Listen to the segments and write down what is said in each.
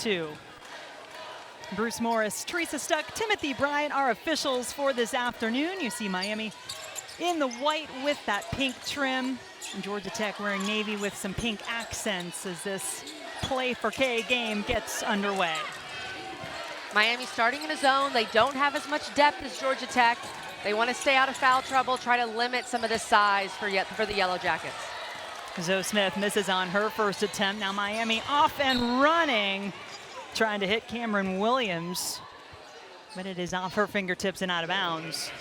2. Bruce Morris, Teresa Stuck, Timothy Bryant are officials for this afternoon. You see Miami in the white with that pink trim. And Georgia Tech wearing navy with some pink accents as this Play for K game gets underway. Miami starting in a zone. They don't have as much depth as Georgia Tech. They want to stay out of foul trouble, try to limit some of the size for the Yellow Jackets. Zoe Smith misses on her first attempt. Now Miami off and running, trying to hit Cameron Williams, but it is off her fingertips and out of bounds.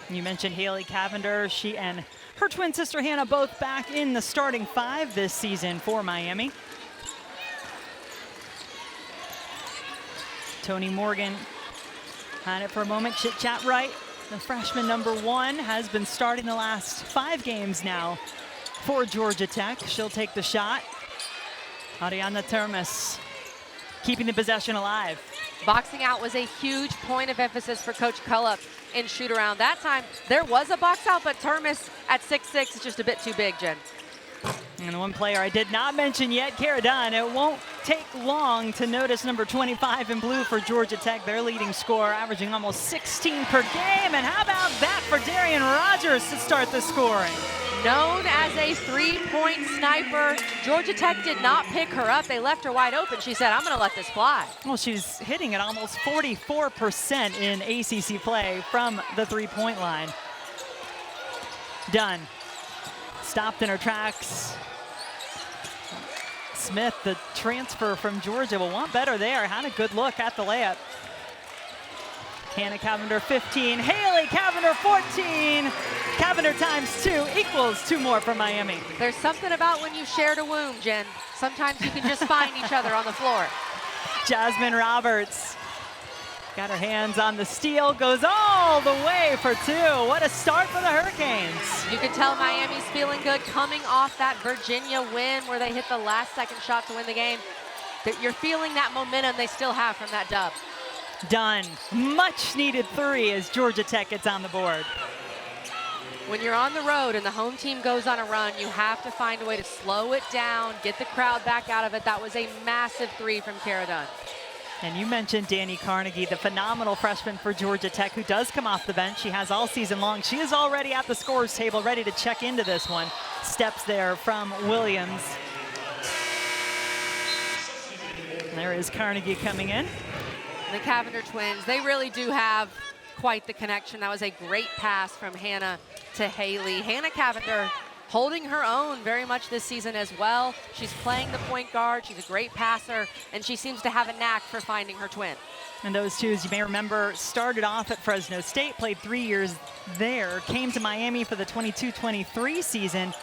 You mentioned Haley Cavinder. She and her twin sister Hannah both back in the starting 5 this season for Miami. Tonie Morgan had it for a moment. Chit chat right. The freshman number 1 has been starting the last 5 games now for Georgia Tech. She'll take the shot. Ariana Termes keeping the possession alive. Boxing out was a huge point of emphasis for Coach Cullup in shoot around. That time, there was a box out, but Termes at 6'6" is just a bit too big, Jen. And the one player I did not mention yet, Dunn. It won't take long to notice number 25 in blue for Georgia Tech, their leading scorer, averaging almost 16 per game. And how about that for Darian Rogers to start the scoring? Known as a three-point sniper, Georgia Tech did not pick her up. They left her wide open. She said, I'm going to let this fly. Well, she's hitting at almost 44% in ACC play from the three-point line. Dunn stopped in her tracks. Smith, the transfer from Georgia, will want better there. Had a good look at the layup. Hannah Cavinder 15, Haley Cavinder 14. Cavinder times 2 equals 2 more for Miami. There's something about when you shared a womb, Jen. Sometimes you can just find each other on the floor. Jasmine Roberts got her hands on the steal, goes all the way for 2. What a start for the Hurricanes. You can tell Miami's feeling good coming off that Virginia win where they hit the last second shot to win the game. That you're feeling that momentum they still have from that dub. Dunn, much needed 3 as Georgia Tech gets on the board. When you're on the road and the home team goes on a run, you have to find a way to slow it down, get the crowd back out of it. That was a massive 3 from Dunn. And you mentioned Danny Carnegie, the phenomenal freshman for Georgia Tech, who does come off the bench. She has all season long. She is already at the scorer's table, ready to check into this one. Steps there from Williams. There is Carnegie coming in. The Cavinder twins, they really do have quite the connection. That was a great pass from Hannah to Haley. Hannah Cavinder holding her own very much this season as well. She's playing the point guard. She's a great passer, and she seems to have a knack for finding her twin. And those two, as you may remember, started off at Fresno State, played 3 years there, came to Miami for the 22-23 season,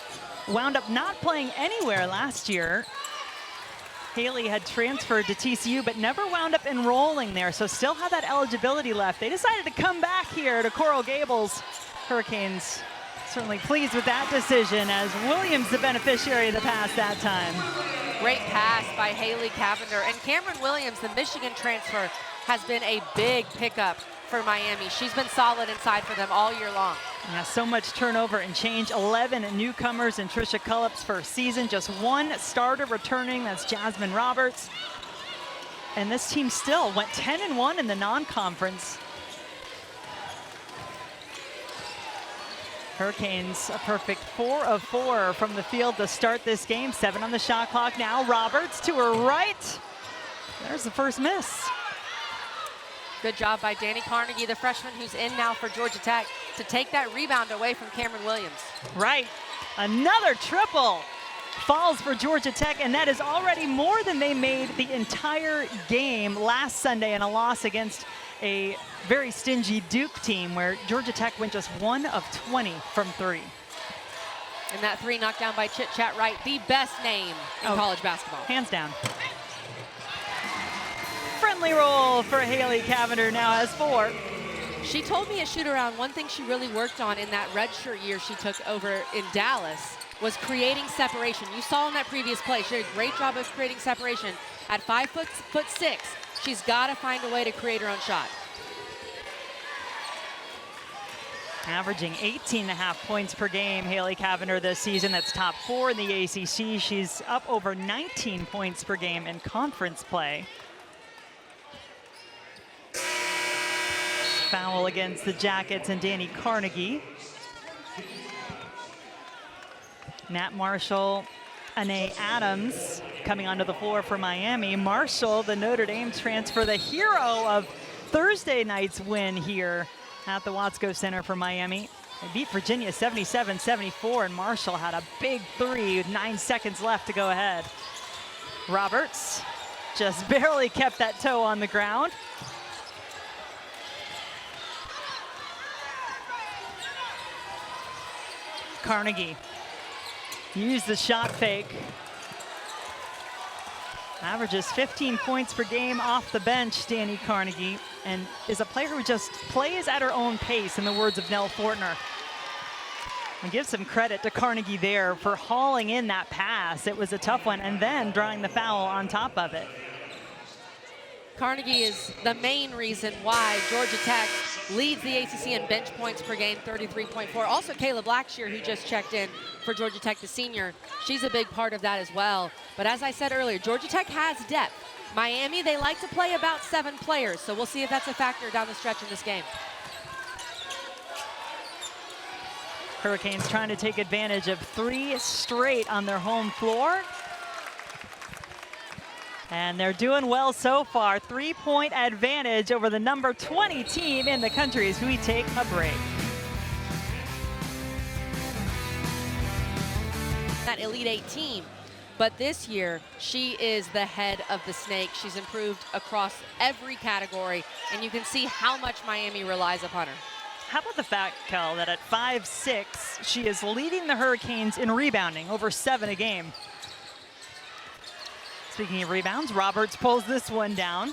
wound up not playing anywhere last year. Haley had transferred to TCU, but never wound up enrolling there, so still had that eligibility left. They decided to come back here to Coral Gables. Hurricanes certainly pleased with that decision, as Williams the beneficiary of the pass that time. Great pass by Haley Cavinder. And Cameron Williams, the Michigan transfer, has been a big pickup for Miami. She's been solid inside for them all year long. Yeah, so much turnover and change. 11 newcomers in Tricia Cullip's first season. Just 1 starter returning. That's Jasmine Roberts. And this team still went 10-1 in the non-conference. Hurricanes a perfect 4 of 4 from the field to start this game. 7 on the shot clock now. Roberts to her right. There's the first miss. Good job by Danny Carnegie, the freshman who's in now for Georgia Tech, to take that rebound away from Cameron Williams. Right. Another triple falls for Georgia Tech, and that is already more than they made the entire game last Sunday in a loss against a very stingy Duke team where Georgia Tech went just 1 of 20 from 3. And that 3 knocked down by Chit Chat Wright, the best name in college basketball. Hands down. Friendly roll for Haley Cavinder, now has 4. She told me at shoot-around one thing she really worked on in that redshirt year she took over in Dallas was creating separation. You saw in that previous play, she did a great job of creating separation. At 5'6", she's got to find a way to create her own shot. Averaging 18.5 points per game, Haley Cavinder this season. That's top 4 in the ACC. She's up over 19 points per game in conference play. Foul against the Jackets and Danny Carnegie. Nat Marshall, Anae Adams coming onto the floor for Miami. Marshall, the Notre Dame transfer, the hero of Thursday night's win here at the Watsco Center for Miami. They beat Virginia 77-74, and Marshall had a big three with 9 seconds left to go ahead. Roberts just barely kept that toe on the ground. Carnegie used the shot fake. Averages 15 points per game off the bench, Danny Carnegie, and is a player who just plays at her own pace, in the words of Nell Fortner. And give some credit to Carnegie there for hauling in that pass. It was a tough one, and then drawing the foul on top of it. Carnegie is the main reason why Georgia Tech leads the ACC in bench points per game, 33.4. Also, Kayla Blackshear, who just checked in for Georgia Tech, the senior, she's a big part of that as well. But as I said earlier, Georgia Tech has depth. Miami, they like to play about 7 players, so we'll see if that's a factor down the stretch in this game. Hurricanes trying to take advantage of 3 straight on their home floor. And they're doing well so far. 3-point advantage over the number 20 team in the country as we take a break. That Elite 8 team, but this year she is the head of the snake. She's improved across every category, and you can see how much Miami relies upon her. How about the fact, Kel, that at 5'6", she is leading the Hurricanes in rebounding, over 7 a game. Speaking of rebounds, Roberts pulls this one down.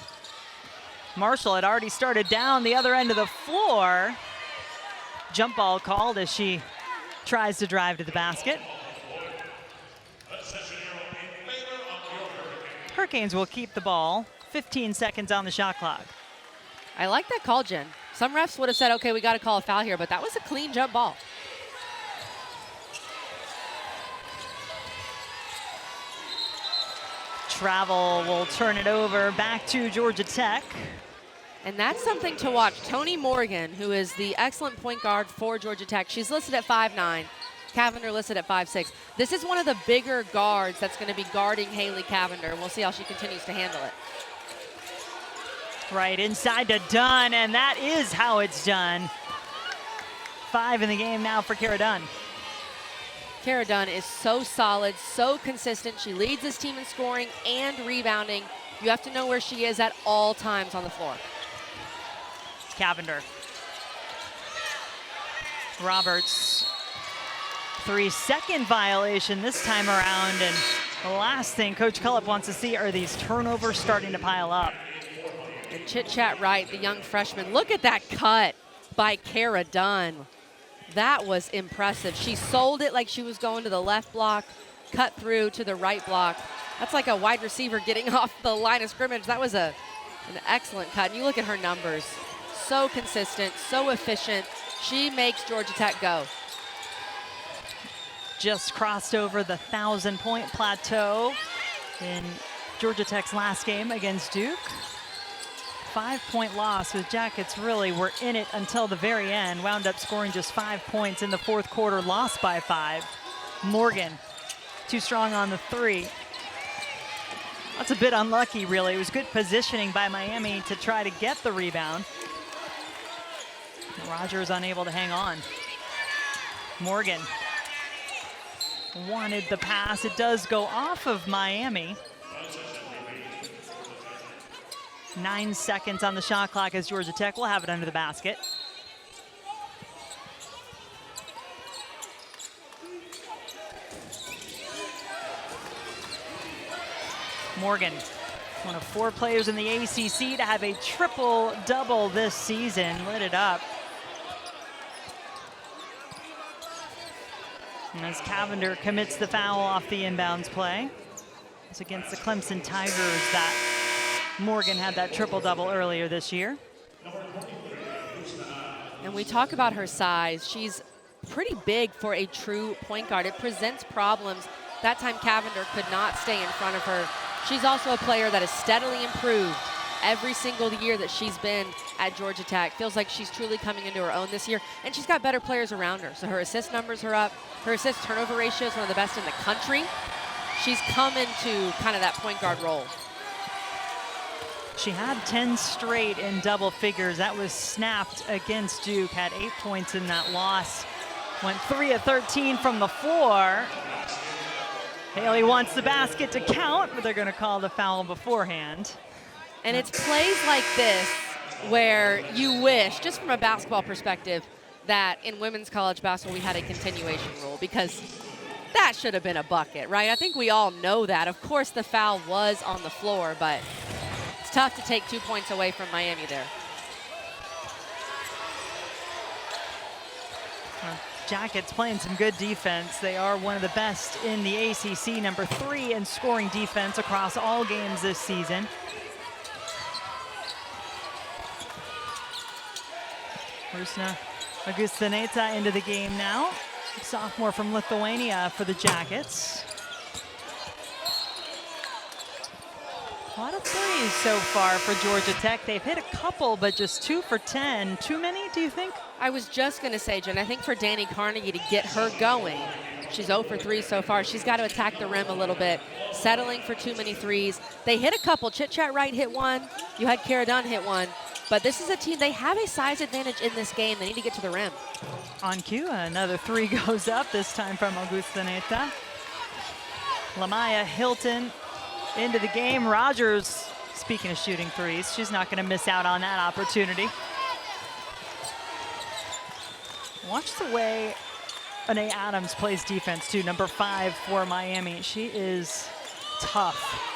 Marshall had already started down the other end of the floor. Jump ball called as she tries to drive to the basket. Hurricanes will keep the ball. 15 seconds on the shot clock. I like that call, Jen. Some refs would have said, okay, we got to call a foul here, but that was a clean jump ball. Travel will turn it over back to Georgia Tech. And that's something to watch. Tonie Morgan, who is the excellent point guard for Georgia Tech, she's listed at 5'9". Cavinder listed at 5'6". This is one of the bigger guards that's going to be guarding Haley Cavinder. We'll see how she continues to handle it. Right inside to Dunn, and that is how it's done. 5 in the game now for Kara Dunn. Kara Dunn is so solid, so consistent. She leads this team in scoring and rebounding. You have to know where she is at all times on the floor. Cavinder. Roberts. 3-second violation this time around, and the last thing Coach Cullip wants to see are these turnovers starting to pile up. And Chit Chat Wright, the young freshman, look at that cut by Kara Dunn. That was impressive. She sold it like she was going to the left block, cut through to the right block. That's like a wide receiver getting off the line of scrimmage. That was an excellent cut. And you look at her numbers. So consistent, so efficient. She makes Georgia Tech go. Just crossed over the 1,000-point plateau in Georgia Tech's last game against Duke. 5-point loss with Jackets really were in it until the very end. Wound up scoring just 5 points in the fourth quarter, lost by 5. Morgan, too strong on the 3. That's a bit unlucky, really. It was good positioning by Miami to try to get the rebound. Rogers unable to hang on. Morgan wanted the pass. It does go off of Miami. 9 seconds on the shot clock as Georgia Tech will have it under the basket. Morgan, one of 4 players in the ACC to have a triple-double this season, lit it up. And as Cavinder commits the foul off the inbounds play, it's against the Clemson Tigers that Morgan had that triple-double earlier this year. And we talk about her size. She's pretty big for a true point guard. It presents problems. That time Cavinder could not stay in front of her. She's also a player that has steadily improved every single year that she's been at Georgia Tech. Feels like she's truly coming into her own this year, and she's got better players around her. So her assist numbers are up. Her assist turnover ratio is one of the best in the country. She's come into kind of that point guard role. She had 10 straight in double figures. That was snapped against Duke, had 8 points in that loss. Went 3 of 13 from the floor. Haley wants the basket to count, but they're going to call the foul beforehand. And it's plays like this where you wish, just from a basketball perspective, that in women's college basketball we had a continuation rule, because that should have been a bucket, right? I think we all know that. Of course, the foul was on the floor, but it's tough to take 2 points away from Miami there. Jackets playing some good defense. They are one of the best in the ACC, number 3 in scoring defense across all games this season. Rusna Augustineta into the game now. Sophomore from Lithuania for the Jackets. A lot of threes so far for Georgia Tech. They've hit a couple, but just 2 for 10. Too many, do you think? I was just going to say, Jen, I think for Danny Carnegie to get her going, she's 0 for 3 so far. She's got to attack the rim a little bit, settling for too many threes. They hit a couple. Chit Chat Wright hit one. You had Kara Dunn hit one. But this is a team, they have a size advantage in this game. They need to get to the rim. On cue, another 3 goes up, this time from Augustineta. Lamaya Hilton into the game. Rogers, speaking of shooting threes, she's not going to miss out on that opportunity. Watch the way Anae Adams plays defense too, number 5 for Miami. She is tough.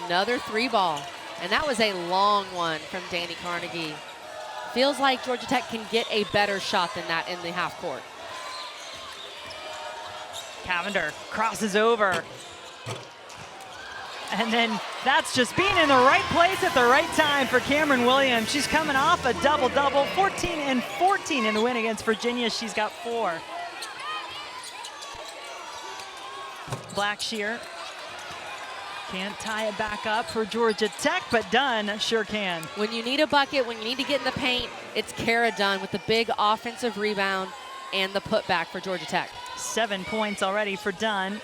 Another 3 ball, and that was a long one from Danny Carnegie. Feels like Georgia Tech can get a better shot than that in the half court. Cavinder crosses over. And then that's just being in the right place at the right time for Cameron Williams. She's coming off a double-double, 14 and 14 in the win against Virginia. She's got 4. Blackshear can't tie it back up for Georgia Tech, but Dunn sure can. When you need a bucket, when you need to get in the paint, it's Kara Dunn with the big offensive rebound and the putback for Georgia Tech. 7 points already for Dunn.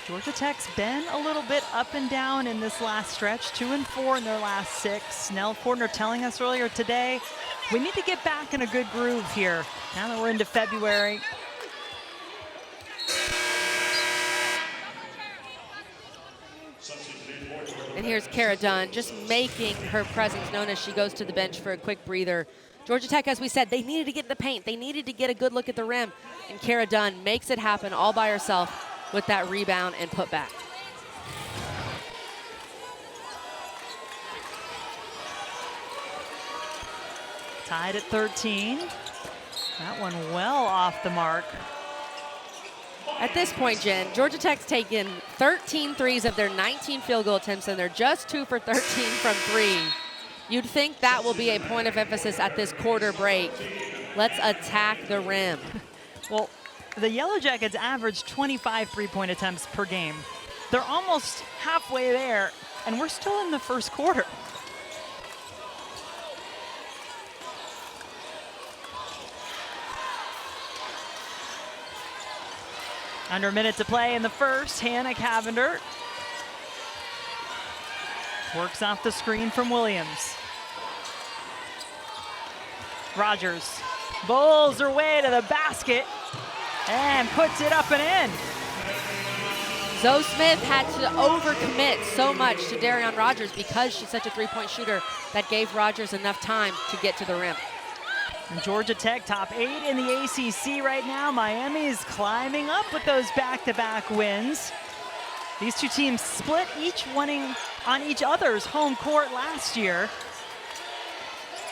Georgia Tech's been a little bit up and down in this last stretch, 2 and 4 in their last 6. Nell Fortner telling us earlier today, we need to get back in a good groove here. Now that we're into February. And here's Kara Dunn just making her presence known as she goes to the bench for a quick breather. Georgia Tech, as we said, they needed to get in the paint. They needed to get a good look at the rim. And Kara Dunn makes it happen all by herself with that rebound and putback. Tied at 13. That one well off the mark. At this point, Jen, Georgia Tech's taken 13 threes of their 19 field goal attempts, and they're just 2 for 13 from 3. You'd think that will be a point of emphasis at this quarter break. Let's attack the rim. Well, the Yellow Jackets average 25 three-point attempts per game. They're almost halfway there, and we're still in the first quarter. Under a minute to play in the first. Haley Cavinder works off the screen from Williams. Rogers bowls her way to the basket and puts it up and in. Zoe Smith had to overcommit so much to Darian Rogers because she's such a three-point shooter that gave Rogers enough time to get to the rim. And Georgia Tech top 8 in the ACC right now. Miami is climbing up with those back-to-back wins. These two teams split, each winning on each other's home court last year.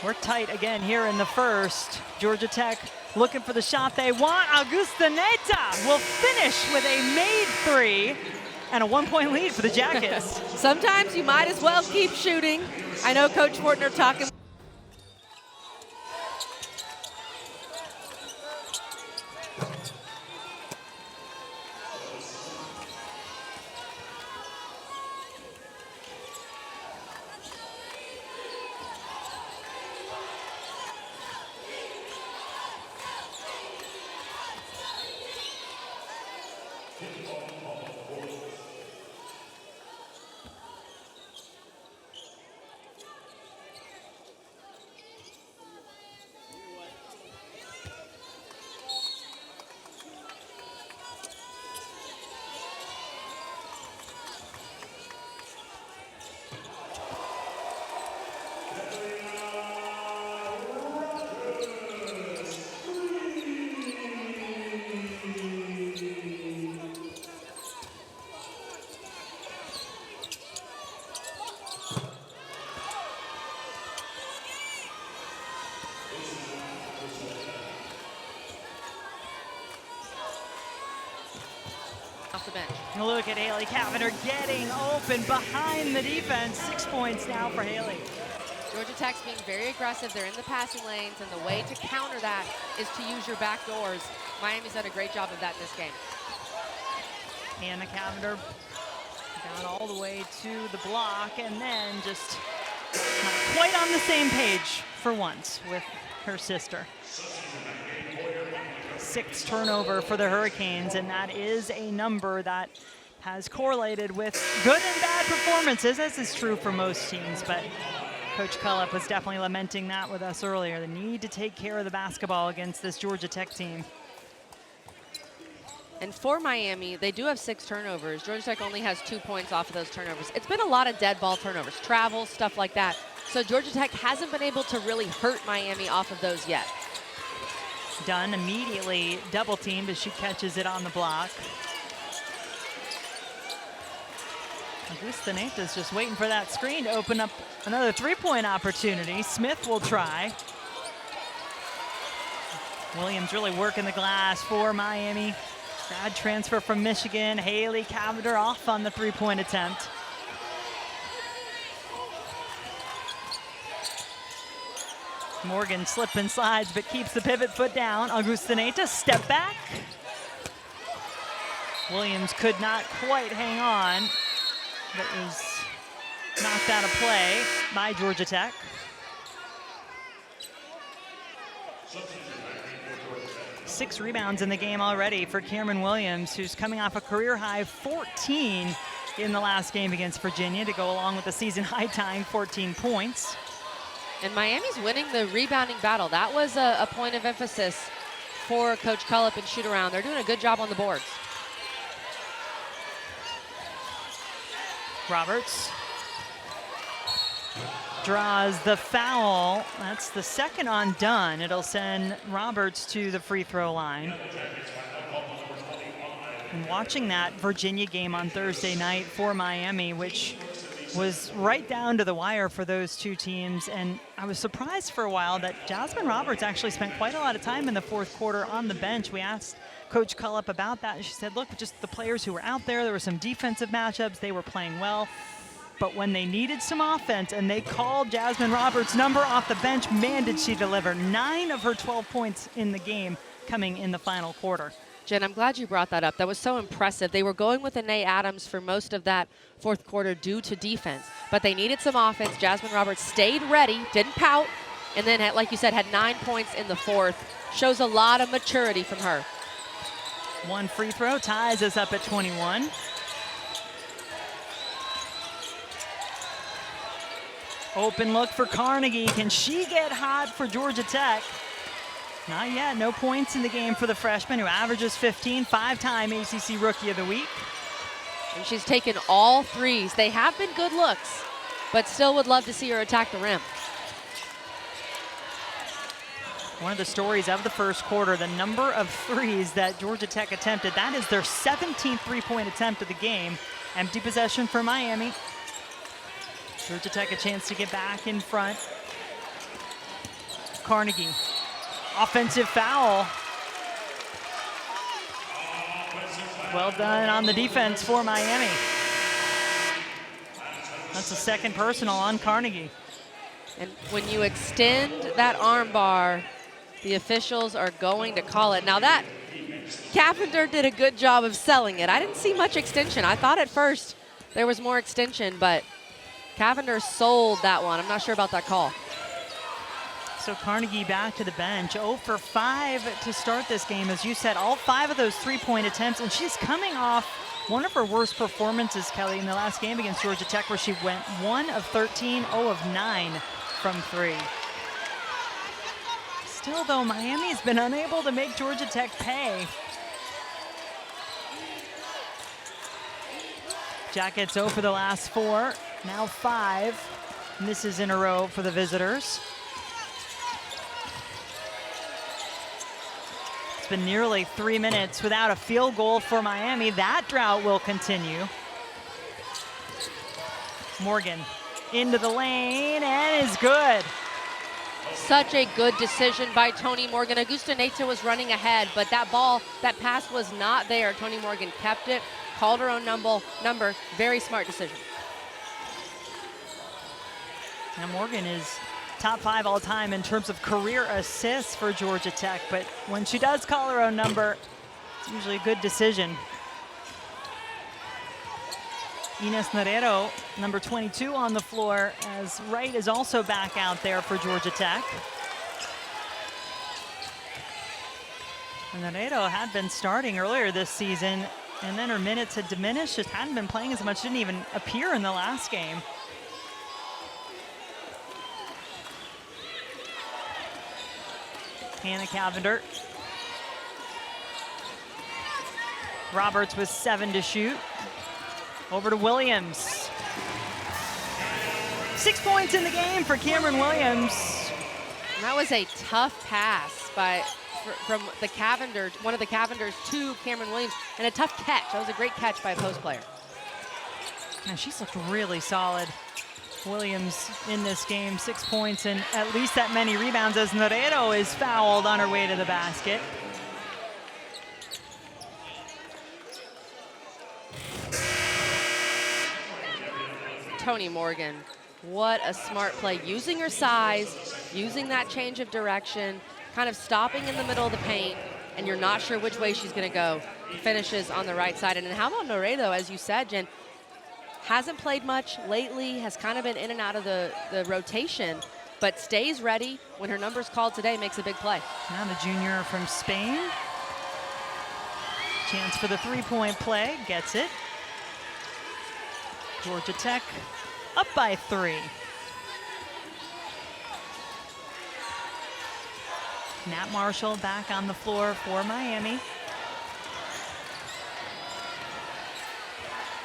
We're tight again here in the first. Georgia Tech looking for the shot they want. Augustineta will finish with a made 3 and a 1-point lead for the Jackets. Sometimes you might as well keep shooting. I know Coach Fortner talking. Off the bench. Look at Haley Cavinder getting open behind the defense. 6 points now for Haley. Georgia Tech's being very aggressive. They're in the passing lanes, and the way to counter that is to use your back doors. Miami's done a great job of that in this game. Hannah Cavinder got all the way to the block and then just not quite on the same page for once with her sister. 6th turnover for the Hurricanes, and that is a number that has correlated with good and bad performances, as is true for most teams, but Coach Cullip was definitely lamenting that with us earlier, the need to take care of the basketball against this Georgia Tech team. And for Miami, they do have 6 turnovers. Georgia Tech only has 2 points off of those turnovers. It's been a lot of dead ball turnovers, travel, stuff like that. So Georgia Tech hasn't been able to really hurt Miami off of those yet. Dunn immediately double teamed as she catches it on the block. Augustaneta's just waiting for that screen to open up another 3-point opportunity. Smith will try. Williams really working the glass for Miami. Grad transfer from Michigan. Haley Cavinder off on the 3-point attempt. Morgan slip and slides, but keeps the pivot foot down. Augustaneta, step back. Williams could not quite hang on. That was knocked out of play by Georgia Tech. Six rebounds in the game already for Cameron Williams, who's coming off a career-high 14 in the last game against Virginia to go along with the season-high tying 14 points. And Miami's winning the rebounding battle. That was a point of emphasis for Coach Cullip and shoot-around. They're doing a good job on the boards. Roberts draws the foul. That's the second on Dunn. It'll send Roberts to the free throw line. And watching that Virginia game on Thursday night for Miami, which was right down to the wire for those two teams, and I was surprised for a while that Jasmine Roberts actually spent quite a lot of time in the fourth quarter on the bench. We asked Coach Cullip about that, and she said, look, just the players who were out there were some defensive matchups, they were playing well, but when they needed some offense and they called Jasmine Roberts' number off the bench, man, did she deliver. 9 of her 12 points in the game coming in the final quarter. Jen, I'm glad you brought that up. That was so impressive. They were going with Anae Adams for most of that fourth quarter due to defense, but they needed some offense. Jasmine Roberts stayed ready, didn't pout, and then, like you said, had 9 points in the fourth. Shows a lot of maturity from her. One free throw ties us up at 21. Open look for Carnegie. Can she get hot for Georgia Tech? Not yet. No points in the game for the freshman, who averages 15, 5-time ACC Rookie of the Week. And she's taken all threes. They have been good looks, but still would love to see her attack the rim. One of the stories of the first quarter, the number of threes that Georgia Tech attempted. That is their 17th three-point attempt of the game. Empty possession for Miami. Georgia Tech a chance to get back in front. Carnegie. Offensive foul. Well done on the defense for Miami. That's a second personal on Carnegie. And when you extend that arm bar, the officials are going to call it. Now that, Cavinder did a good job of selling it. I didn't see much extension. I thought at first there was more extension, but Cavinder sold that one. I'm not sure about that call. So Carnegie back to the bench. 0 for 5 to start this game. As you said, all 5 of those three-point attempts, and she's coming off one of her worst performances, Kelly, in the last game against Georgia Tech, where she went 1 of 13, 0 of 9 from 3. Still, though, Miami's been unable to make Georgia Tech pay. Jackets 0 for the last 4, now 5 misses in a row for the visitors. It's been nearly 3 minutes without a field goal for Miami. That drought will continue. Morgan into the lane and is good. Such a good decision by Tonie Morgan. Augusta Neta was running ahead, but that ball, that pass was not there. Tonie Morgan kept it, called her own number. Very smart decision. Now Morgan is top 5 all time in terms of career assists for Georgia Tech, but when she does call her own number, it's usually a good decision. Inés Narero, number 22 on the floor, as Wright is also back out there for Georgia Tech. And Narero had been starting earlier this season, and then her minutes had diminished, just hadn't been playing as much, didn't even appear in the last game. Haley Cavinder. Roberts with 7 to shoot. Over to Williams. 6 points in the game for Cameron Williams. That was a tough pass from the Cavinder, one of the Cavinders to Cameron Williams, and a tough catch. That was a great catch by a post player. And she's looked really solid. Williams in this game, 6 points and at least that many rebounds as Narero is fouled on her way to the basket. Tonie Morgan, what a smart play. Using her size, using that change of direction, kind of stopping in the middle of the paint, and you're not sure which way she's going to go. Finishes on the right side. And how about Narero, as you said, Jen? Hasn't played much lately, has kind of been in and out of the rotation, but stays ready when her number's called today, makes a big play. Now the junior from Spain. Chance for the three-point play, gets it. Georgia Tech up by 3. Nat Marshall back on the floor for Miami.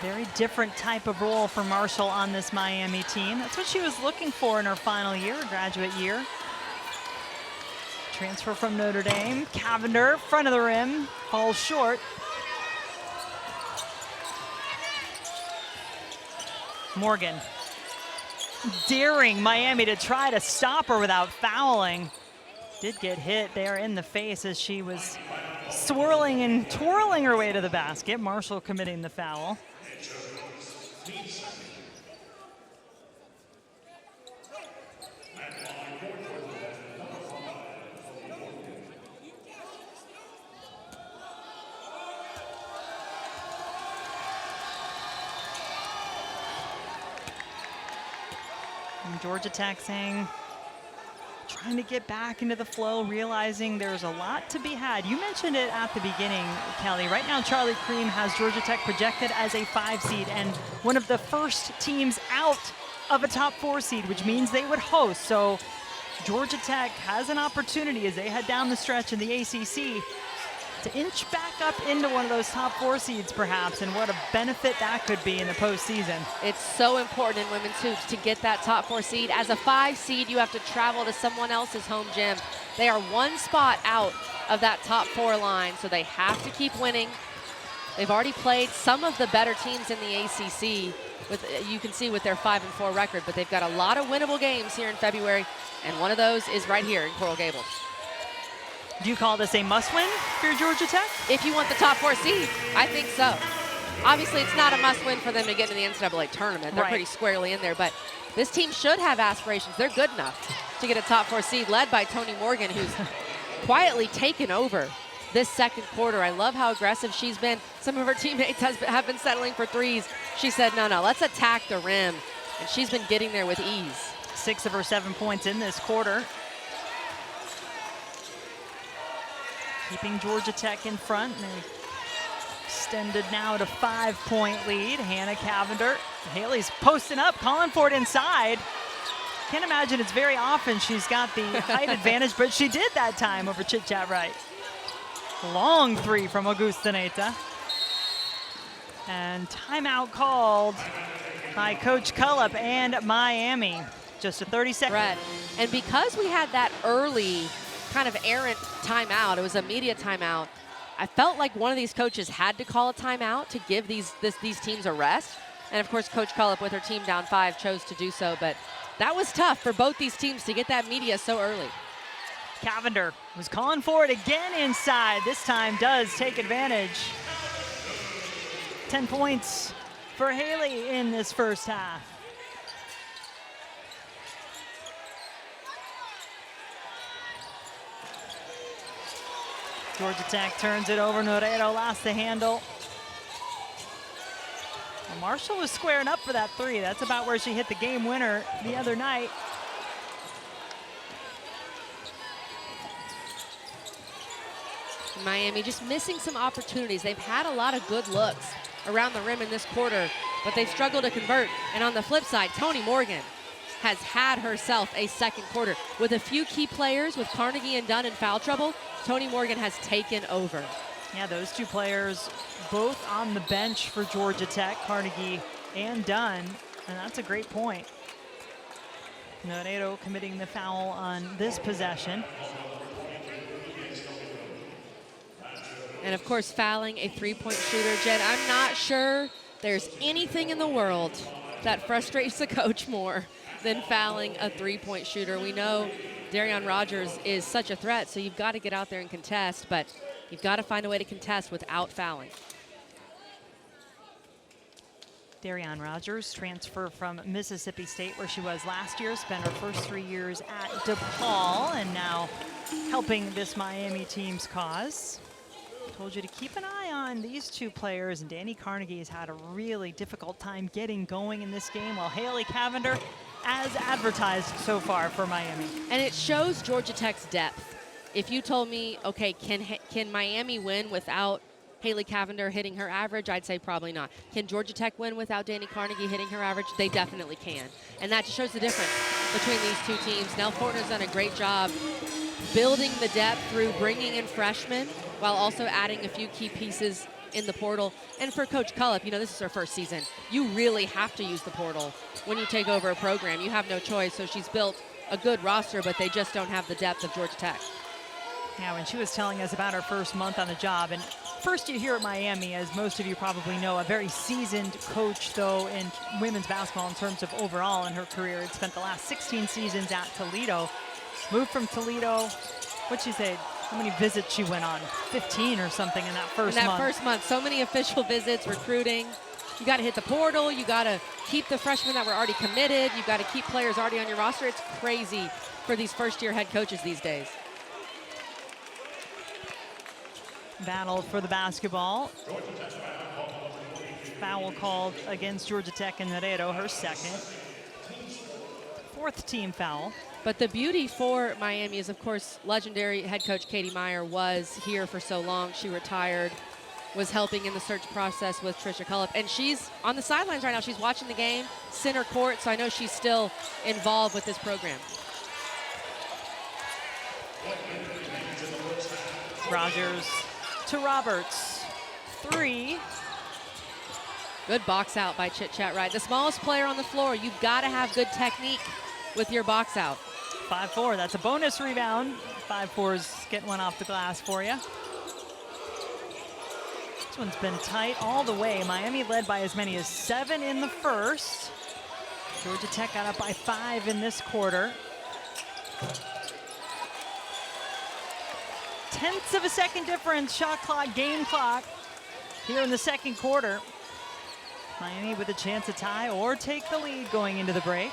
Very different type of role for Marshall on this Miami team. That's what she was looking for in her final year, graduate year. Transfer from Notre Dame. Cavinder, front of the rim, falls short. Morgan daring Miami to try to stop her without fouling. Did get hit there in the face as she was swirling and twirling her way to the basket. Marshall committing the foul. And Georgia Tech saying, trying to get back into the flow, realizing there's a lot to be had. You mentioned it at the beginning, Kelly. Right now, Charlie Cream has Georgia Tech projected as a 5 seed and one of the first teams out of a top 4 seed, which means they would host. So Georgia Tech has an opportunity as they head down the stretch in the ACC to inch back up into one of those top 4 seeds perhaps, and what a benefit that could be in the postseason. It's so important in women's hoops to get that top 4 seed. As a 5 seed, you have to travel to someone else's home gym. They are 1 spot out of that top 4 line, so they have to keep winning. They've already played some of the better teams in the ACC, you can see with their 5-4 record, but they've got a lot of winnable games here in February, and one of those is right here in Coral Gables. Do you call this a must-win for Georgia Tech? If you want the top 4 seed, I think so. Obviously, it's not a must-win for them to get into the NCAA tournament. They're pretty squarely in there, but this team should have aspirations. They're good enough to get a top 4 seed, led by Tonie Morgan, who's quietly taken over this second quarter. I love how aggressive she's been. Some of her teammates have been settling for threes. She said, no, let's attack the rim, and she's been getting there with ease. 6 of her 7 points in this quarter. keeping Georgia Tech in front. And they extended now to 5-point lead. Hannah Cavinder. Haley's posting up, calling for it inside. Can't imagine it's very often she's got the height advantage, but she did that time over Chit Chat Wright. Long three from Augustaneta. And timeout called by Coach Cullup and Miami. Just a 30-second. And because we had that early kind of errant timeout, it was an immediate timeout, I felt like one of these coaches had to call a timeout to give these teams a rest. And of course, Coach Cullup, with her team down 5, chose to do so. But that was tough for both these teams to get that media so early. Cavinder was calling for it again inside. This time does take advantage. 10 points for Haley in this first half. Georgia Tech turns it over. Noreiro lost the handle. Well, Marshall was squaring up for that 3. That's about where she hit the game winner the other night. Miami just missing some opportunities. They've had a lot of good looks around the rim in this quarter, but they've struggled to convert. And on the flip side, Tonie Morgan has had herself a second quarter. With a few key players, with Carnegie and Dunn in foul trouble, Tonie Morgan has taken over. Yeah, those two players both on the bench for Georgia Tech, Carnegie and Dunn, and that's a great point. Noreiro committing the foul on this possession. And of course, fouling a 3-point shooter. Jen, I'm not sure there's anything in the world that frustrates a coach more than fouling a 3-point shooter. We know Darian Rogers is such a threat, so you've got to get out there and contest, but you've got to find a way to contest without fouling. Darian Rogers, transfer from Mississippi State, where she was last year, spent her first 3 years at DePaul, and now helping this Miami team's cause. Told you to keep an eye on these two players, and Danny Carnegie has had a really difficult time getting going in this game, while Haley Cavinder, as advertised so far for Miami. And it shows Georgia Tech's depth. If you told me, okay, can Miami win without Haley Cavinder hitting her average, I'd say probably not. Can Georgia Tech win without Danny Carnegie hitting her average? They definitely can. And that just shows the difference between these two teams. Nell Fortner's done a great job building the depth through bringing in freshmen while also adding a few key pieces in the portal. And for Coach Cullup, you know, this is her first season. You really have to use the portal when you take over a program. You have no choice. So she's built a good roster, but they just don't have the depth of Georgia Tech. Yeah, when she was telling us about her first month on the job, and first year here at Miami, as most of you probably know, a very seasoned coach, though, in women's basketball in terms of overall in her career. Had spent the last 16 seasons at Toledo. Moved from Toledo, what'd she say? How many visits she went on? 15 or something in that first month. First month, so many official visits, recruiting. You got to hit the portal. You got to keep the freshmen that were already committed. You got to keep players already on your roster. It's crazy for these first-year head coaches these days. Battle for the basketball. Foul called against Georgia Tech and Noreiro, her second. 4th team foul. But the beauty for Miami is, of course, legendary head coach Katie Meyer was here for so long. She retired, was helping in the search process with Trisha Cullup. And she's on the sidelines right now. She's watching the game, center court, so I know she's still involved with this program. Rogers to Roberts. 3. Good box out by Chit Chat Wright. The smallest player on the floor. You've got to have good technique with your box out. 5-4, that's a bonus rebound. 5-4's getting one off the glass for you. This one's been tight all the way. Miami led by as many as 7 in the first. Georgia Tech got up by 5 in this quarter. 1/10 of a second difference, shot clock, game clock here in the second quarter. Miami with a chance to tie or take the lead going into the break.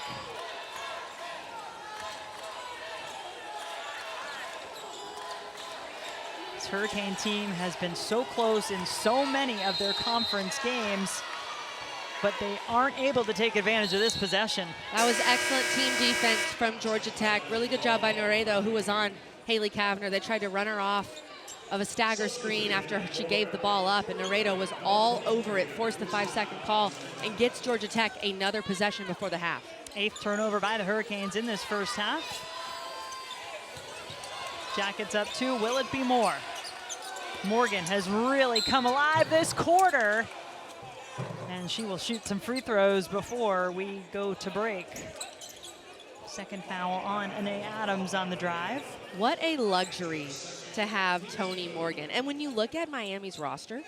This Hurricane team has been so close in so many of their conference games, but they aren't able to take advantage of this possession. That was excellent team defense from Georgia Tech. Really good job by Noreiro, who was on Haley Cavinder. They tried to run her off of a stagger screen after she gave the ball up, and Laredo was all over it, forced the 5-second call, and gets Georgia Tech another possession before the half. 8th turnover by the Hurricanes in this first half. Jackets up 2. Will it be more? Morgan has really come alive this quarter, and she will shoot some free throws before we go to break. Second foul on Anae Adams on the drive. What a luxury to have Tonie Morgan. And when you look at Miami's roster,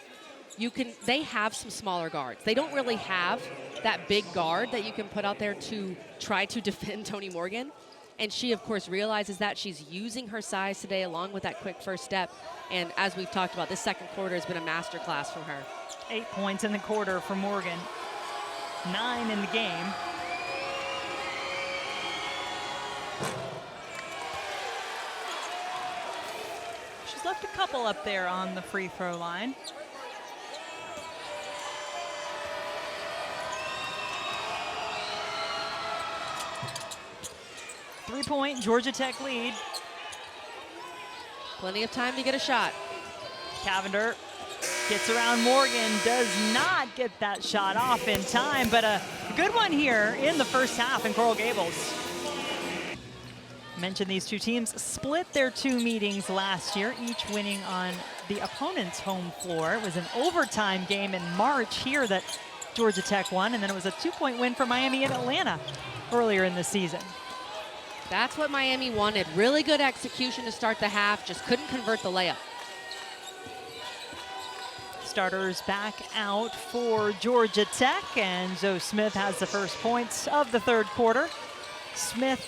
they have some smaller guards. They don't really have that big guard that you can put out there to try to defend Tonie Morgan. And she, of course, realizes that. She's using her size today along with that quick first step. And as we've talked about, this second quarter has been a masterclass from her. 8 points in the quarter for Morgan. 9 in the game. She's left a couple up there on the free throw line. Three-point Georgia Tech lead. Plenty of time to get a shot. Cavinder gets around Morgan, does not get that shot off in time, but a good one here in the first half in Coral Gables. Mentioned these two teams split their 2 meetings last year, each winning on the opponent's home floor. It was an overtime game in March here that Georgia Tech won, and then it was a 2-point win for Miami in Atlanta earlier in the season. That's what Miami wanted. Really good execution to start the half, just couldn't convert the layup. Starters back out for Georgia Tech, and Zoe Smith has the first points of the third quarter. Smith,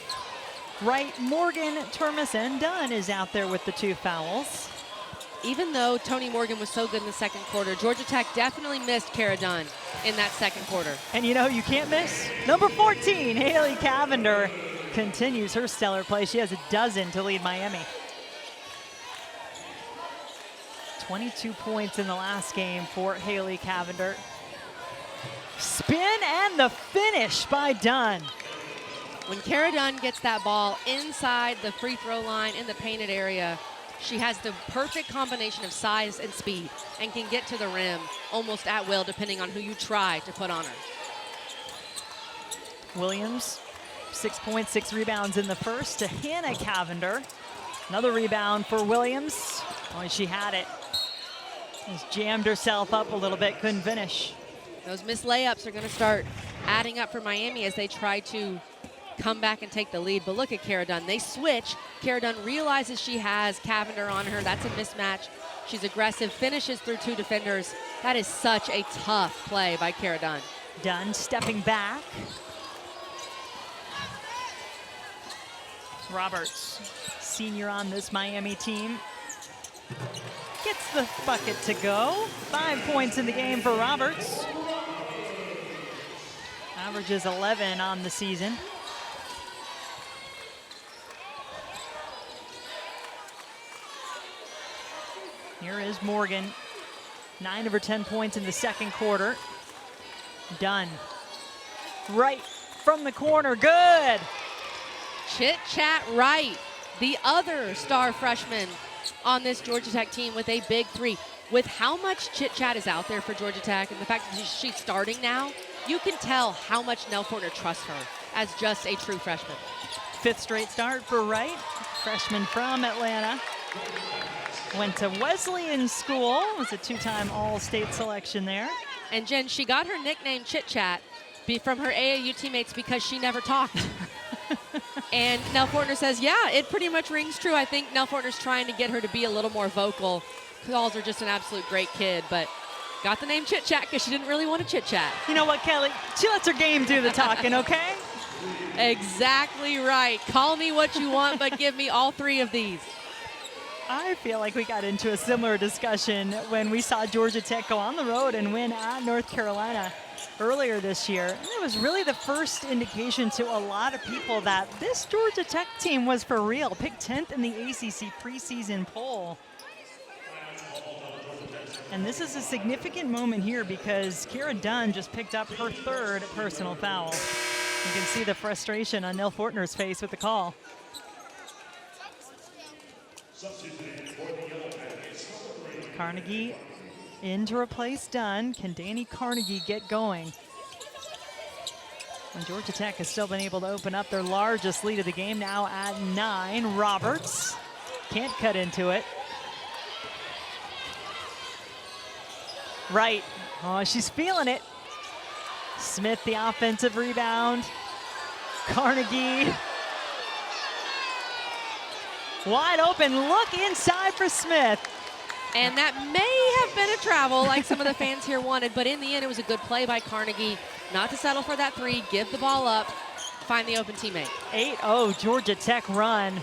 Wright, Morgan, Turmis, and Dunn is out there with the 2 fouls. Even though Tonie Morgan was so good in the second quarter, Georgia Tech definitely missed Kara Dunn in that second quarter. And you know you can't miss number 14, Haley Cavinder, continues her stellar play. She has a dozen to lead Miami. 22 points in the last game for Haley Cavinder. Spin and the finish by Dunn. When Kara Dunn gets that ball inside the free throw line in the painted area, she has the perfect combination of size and speed and can get to the rim almost at will depending on who you try to put on her. Williams, 6 points, 6 rebounds in the first to Hannah Cavinder. Another rebound for Williams. Oh, she had it. Just jammed herself up a little bit, couldn't finish. Those missed layups are going to start adding up for Miami as they try to come back and take the lead. But look at Kara Dunn. They switch. Kara Dunn realizes she has Cavinder on her. That's a mismatch. She's aggressive, finishes through 2 defenders. That is such a tough play by Kara Dunn. Dunn stepping back. Roberts, senior on this Miami team, gets the bucket to go. 5 points in the game for Roberts. Averages 11 on the season. Here is Morgan. 9 of her 10 points in the second quarter. Dunn. Right from the corner. Good. Chit Chat Wright, the other star freshman on this Georgia Tech team with a big 3. With how much Chit Chat is out there for Georgia Tech and the fact that she's starting now, you can tell how much Nell Fortner trusts her as just a true freshman. 5th straight start for Wright, freshman from Atlanta. Went to Wesleyan School, was a 2-time All-State selection there. And Jen, she got her nickname Chit Chat from her AAU teammates because she never talked. And Nell Fortner says, yeah, it pretty much rings true. I think Nell Fortner's trying to get her to be a little more vocal. Calls her just an absolute great kid, but got the name Chit Chat because she didn't really want to chit chat. You know what, Kelly? She lets her game do the talking, okay? Exactly right. Call me what you want, but give me all 3 of these. I feel like we got into a similar discussion when we saw Georgia Tech go on the road and win at North Carolina earlier this year. And it was really the first indication to a lot of people that this Georgia Tech team was for real. Picked 10th in the ACC preseason poll. And this is a significant moment here because Kara Dunn just picked up her 3rd personal foul. You can see the frustration on Nell Fortner's face with the call. Carnegie in to replace Dunn. Can Danny Carnegie get going? And Georgia Tech has still been able to open up their largest lead of the game, now at 9. Roberts can't cut into it. Right. Oh, she's feeling it. Smith, the offensive rebound. Carnegie. Wide open look inside for Smith. And that may have been a travel like some of the fans here wanted, but in the end, it was a good play by Carnegie not to settle for that 3, give the ball up, find the open teammate. 8-0 Georgia Tech run.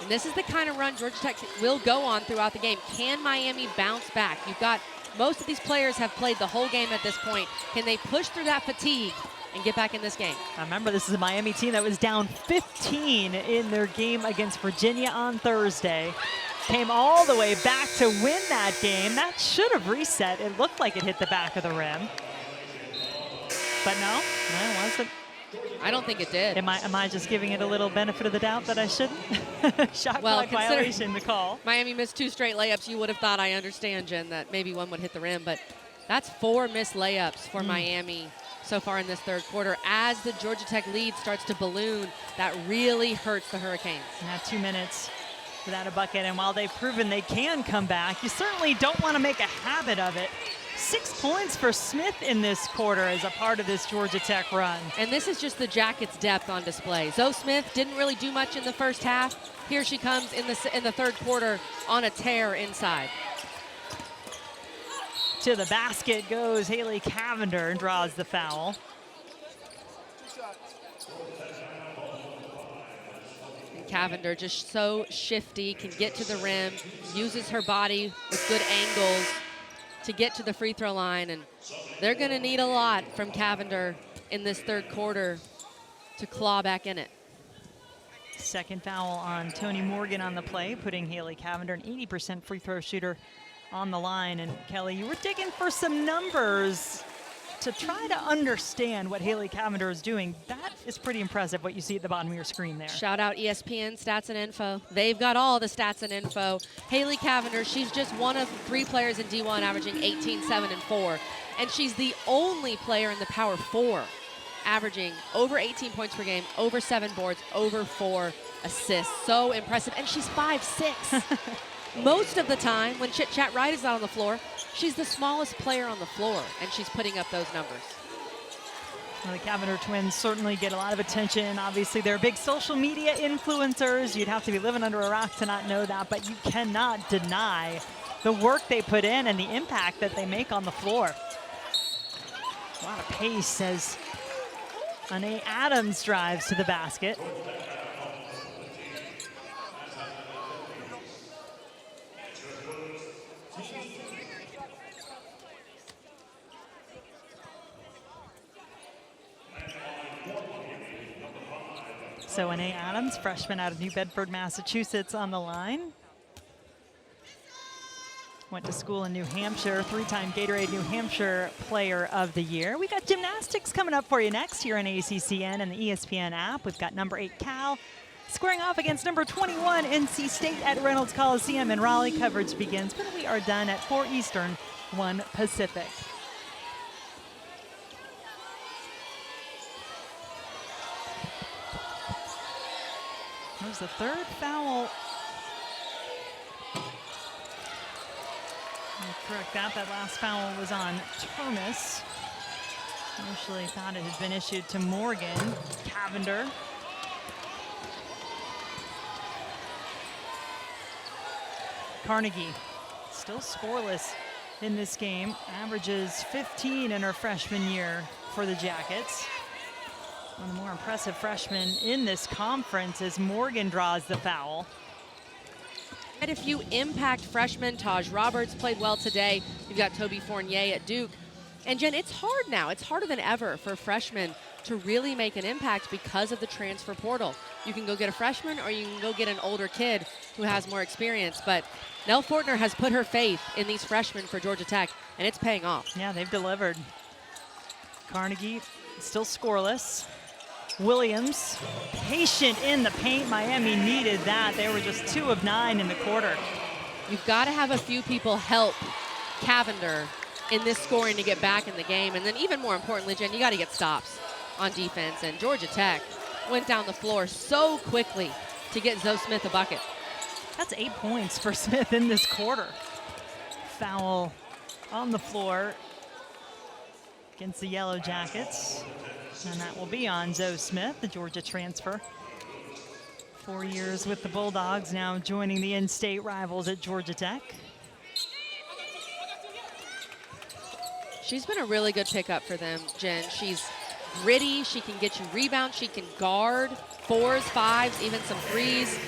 And this is the kind of run Georgia Tech will go on throughout the game. Can Miami bounce back? You've got most of these players have played the whole game at this point. Can they push through that fatigue and get back in this game? I remember this is a Miami team that was down 15 in their game against Virginia on Thursday. Came all the way back to win that game. That should have reset. It looked like it hit the back of the rim. But no, it wasn't. I don't think it did. Am I just giving it a little benefit of the doubt that I shouldn't? Shot clock violation to call. Miami missed 2 straight layups. You would have thought, I understand, Jen, that maybe one would hit the rim, but that's 4 missed layups for Miami so far in this third quarter. As the Georgia Tech lead starts to balloon, that really hurts the Hurricanes. Now 2 minutes without a bucket, and while they've proven they can come back, you certainly don't want to make a habit of it. 6 points for Smith in this quarter as a part of this Georgia Tech run. And this is just the Jackets' depth on display. Zoe Smith didn't really do much in the first half. Here she comes in the third quarter on a tear inside. To the basket goes Haley Cavinder and draws the foul. And Cavinder just so shifty, can get to the rim, uses her body with good angles to get to the free throw line, and they're going to need a lot from Cavinder in this third quarter to claw back in it. Second foul on Tonie Morgan on the play, putting Haley Cavinder, an 80% free throw shooter, on the line. And Kelly, you were digging for some numbers to try to understand what Haley Cavinder is doing. That is pretty impressive, what you see at the bottom of your screen there. Shout out ESPN Stats and Info. They've got all the stats and info. Haley Cavinder, she's just one of 3 players in D1 averaging 18, 7, and 4. And she's the only player in the Power 4 averaging over 18 points per game, over 7 boards, over 4 assists. So impressive. And she's 5'6". Most of the time, when Chit Chat Wright is out on the floor, she's the smallest player on the floor, and she's putting up those numbers. Well, the Cavinder twins certainly get a lot of attention. Obviously, they're big social media influencers. You'd have to be living under a rock to not know that, but you cannot deny the work they put in and the impact that they make on the floor. A lot of pace as Anae Adams drives to the basket. So Anae Adams, freshman out of New Bedford, Massachusetts, on the line. Went to school in New Hampshire, 3-time Gatorade New Hampshire Player of the Year. We got gymnastics coming up for you next here on ACCN and the ESPN app. We've got number 8 Cal squaring off against number 21 NC State at Reynolds Coliseum in Raleigh. Coverage begins when we are done at 4 Eastern, 1 Pacific. There's the third foul. I'll correct that. That last foul was on Termis. Initially thought it had been issued to Morgan. Cavinder. Carnegie still scoreless in this game. Averages 15 in her freshman year for the Jackets. One of the more impressive freshmen in this conference as Morgan draws the foul. Had a few impact freshmen. Taj Roberts played well today. You've got Toby Fournier at Duke. And Jen, it's hard now. It's harder than ever for freshmen to really make an impact because of the transfer portal. You can go get a freshman or you can go get an older kid who has more experience. But Nell Fortner has put her faith in these freshmen for Georgia Tech, and it's paying off. Yeah, they've delivered. Carnegie still scoreless. Williams, patient in the paint. Miami needed that. They were just 2 of 9 in the quarter. You've got to have a few people help Cavinder in this scoring to get back in the game. And then even more importantly, Jen, you got to get stops on defense. And Georgia Tech went down the floor so quickly to get Zoe Smith a bucket. That's 8 points for Smith in this quarter. Foul on the floor against the Yellow Jackets. And that will be on Zoe Smith, the Georgia transfer. 4 years with the Bulldogs, now joining the in-state rivals at Georgia Tech. She's been a really good pickup for them, Jen. She's gritty, she can get you rebounds, she can guard 4s, 5s, even some 3s.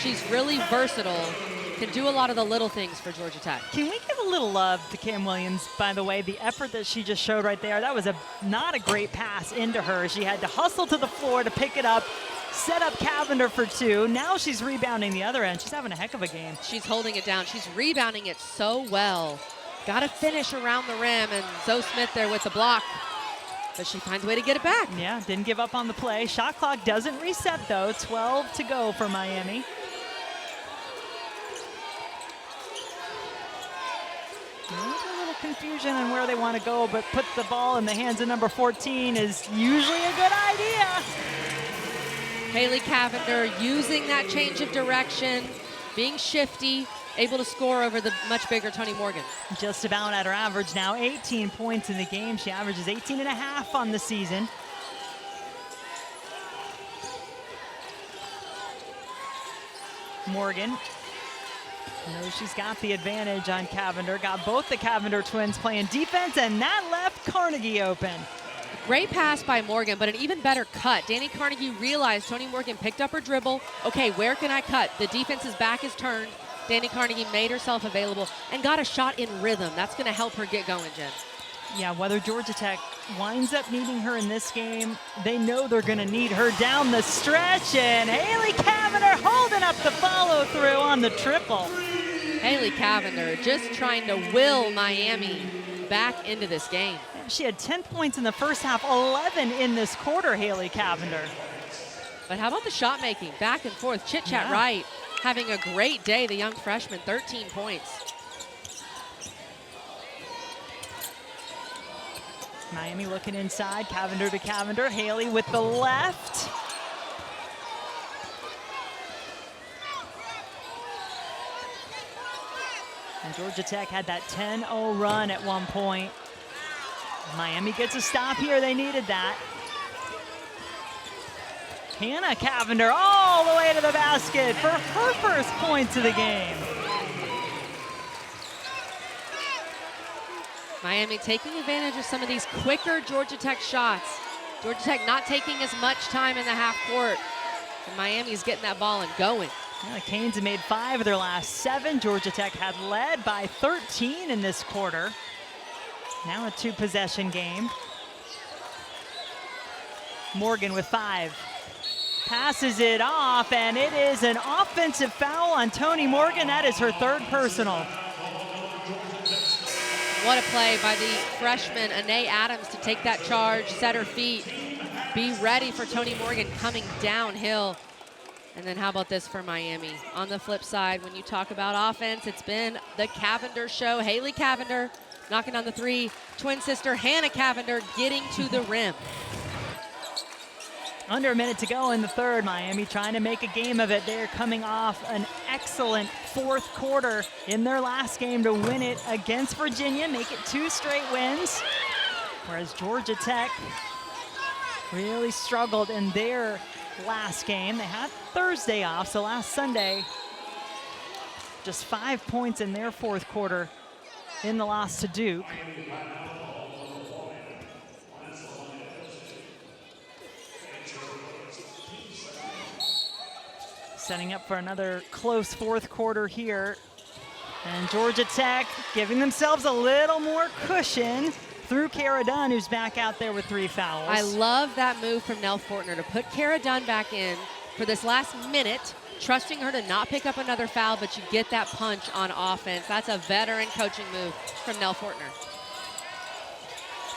She's really versatile, can do a lot of the little things for Georgia Tech. Can we give a little love to Cam Williams, by the way? The effort that she just showed right there, that was not a great pass into her. She had to hustle to the floor to pick it up, set up Cavinder for 2. Now she's rebounding the other end. She's having a heck of a game. She's holding it down. She's rebounding it so well. Got to finish around the rim, and Zoe Smith there with the block. But she finds a way to get it back. Yeah, didn't give up on the play. Shot clock doesn't reset, though. 12 to go for Miami. A little confusion on where they want to go, but put the ball in the hands of number 14 is usually a good idea. Haley Cavinder using that change of direction, being shifty, able to score over the much bigger Tonie Morgan. Just about at her average now, 18 points in the game. She averages 18.5 on the season. Morgan knows she's got the advantage on Cavinder. Got both the Cavinder twins playing defense, and that left Carnegie open. Great pass by Morgan, but an even better cut. Danny Carnegie realized Tonie Morgan picked up her dribble. Okay, where can I cut? The defense's back is turned. Danny Carnegie made herself available and got a shot in rhythm. That's going to help her get going, Jen. Yeah, whether Georgia Tech winds up needing her in this game, they know they're going to need her down the stretch. And Haley Cavinder holding up the follow-through on the triple. Haley Cavinder just trying to will Miami back into this game. She had 10 points in the first half, 11 in this quarter, Haley Cavinder. But how about the shot making? Back and forth, chit-chat right. Having a great day, the young freshman, 13 points. Miami looking inside, Cavinder to Cavinder, Haley with the left. And Georgia Tech had that 10-0 run at one point. Miami gets a stop here, they needed that. Hannah Cavinder all the way to the basket for her first points of the game. Miami taking advantage of some of these quicker Georgia Tech shots. Georgia Tech not taking as much time in the half court. And Miami's getting that ball and going. Yeah, the Canes have made 5 of their last 7. Georgia Tech had led by 13 in this quarter. Now a 2-possession game. Morgan with 5. Passes it off, and it is an offensive foul on Tonie Morgan. That is her 3rd personal. What a play by the freshman, Anae Adams, to take that charge, set her feet, be ready for Tonie Morgan coming downhill. And then how about this for Miami? On the flip side, when you talk about offense, it's been the Cavinder show. Haley Cavinder knocking on the 3. Twin sister Hannah Cavinder getting to the rim. Under a minute to go in the 3rd. Miami trying to make a game of it. They're coming off an excellent 4th quarter in their last game to win it against Virginia, make it 2 straight wins. Whereas Georgia Tech really struggled in their last game. They had Thursday off, so last Sunday, just 5 points in their 4th quarter in the loss to Duke. Setting up for another close 4th quarter here. And Georgia Tech giving themselves a little more cushion through Kara Dunn, who's back out there with 3 fouls. I love that move from Nell Fortner to put Kara Dunn back in for this last minute, trusting her to not pick up another foul, but you get that punch on offense. That's a veteran coaching move from Nell Fortner.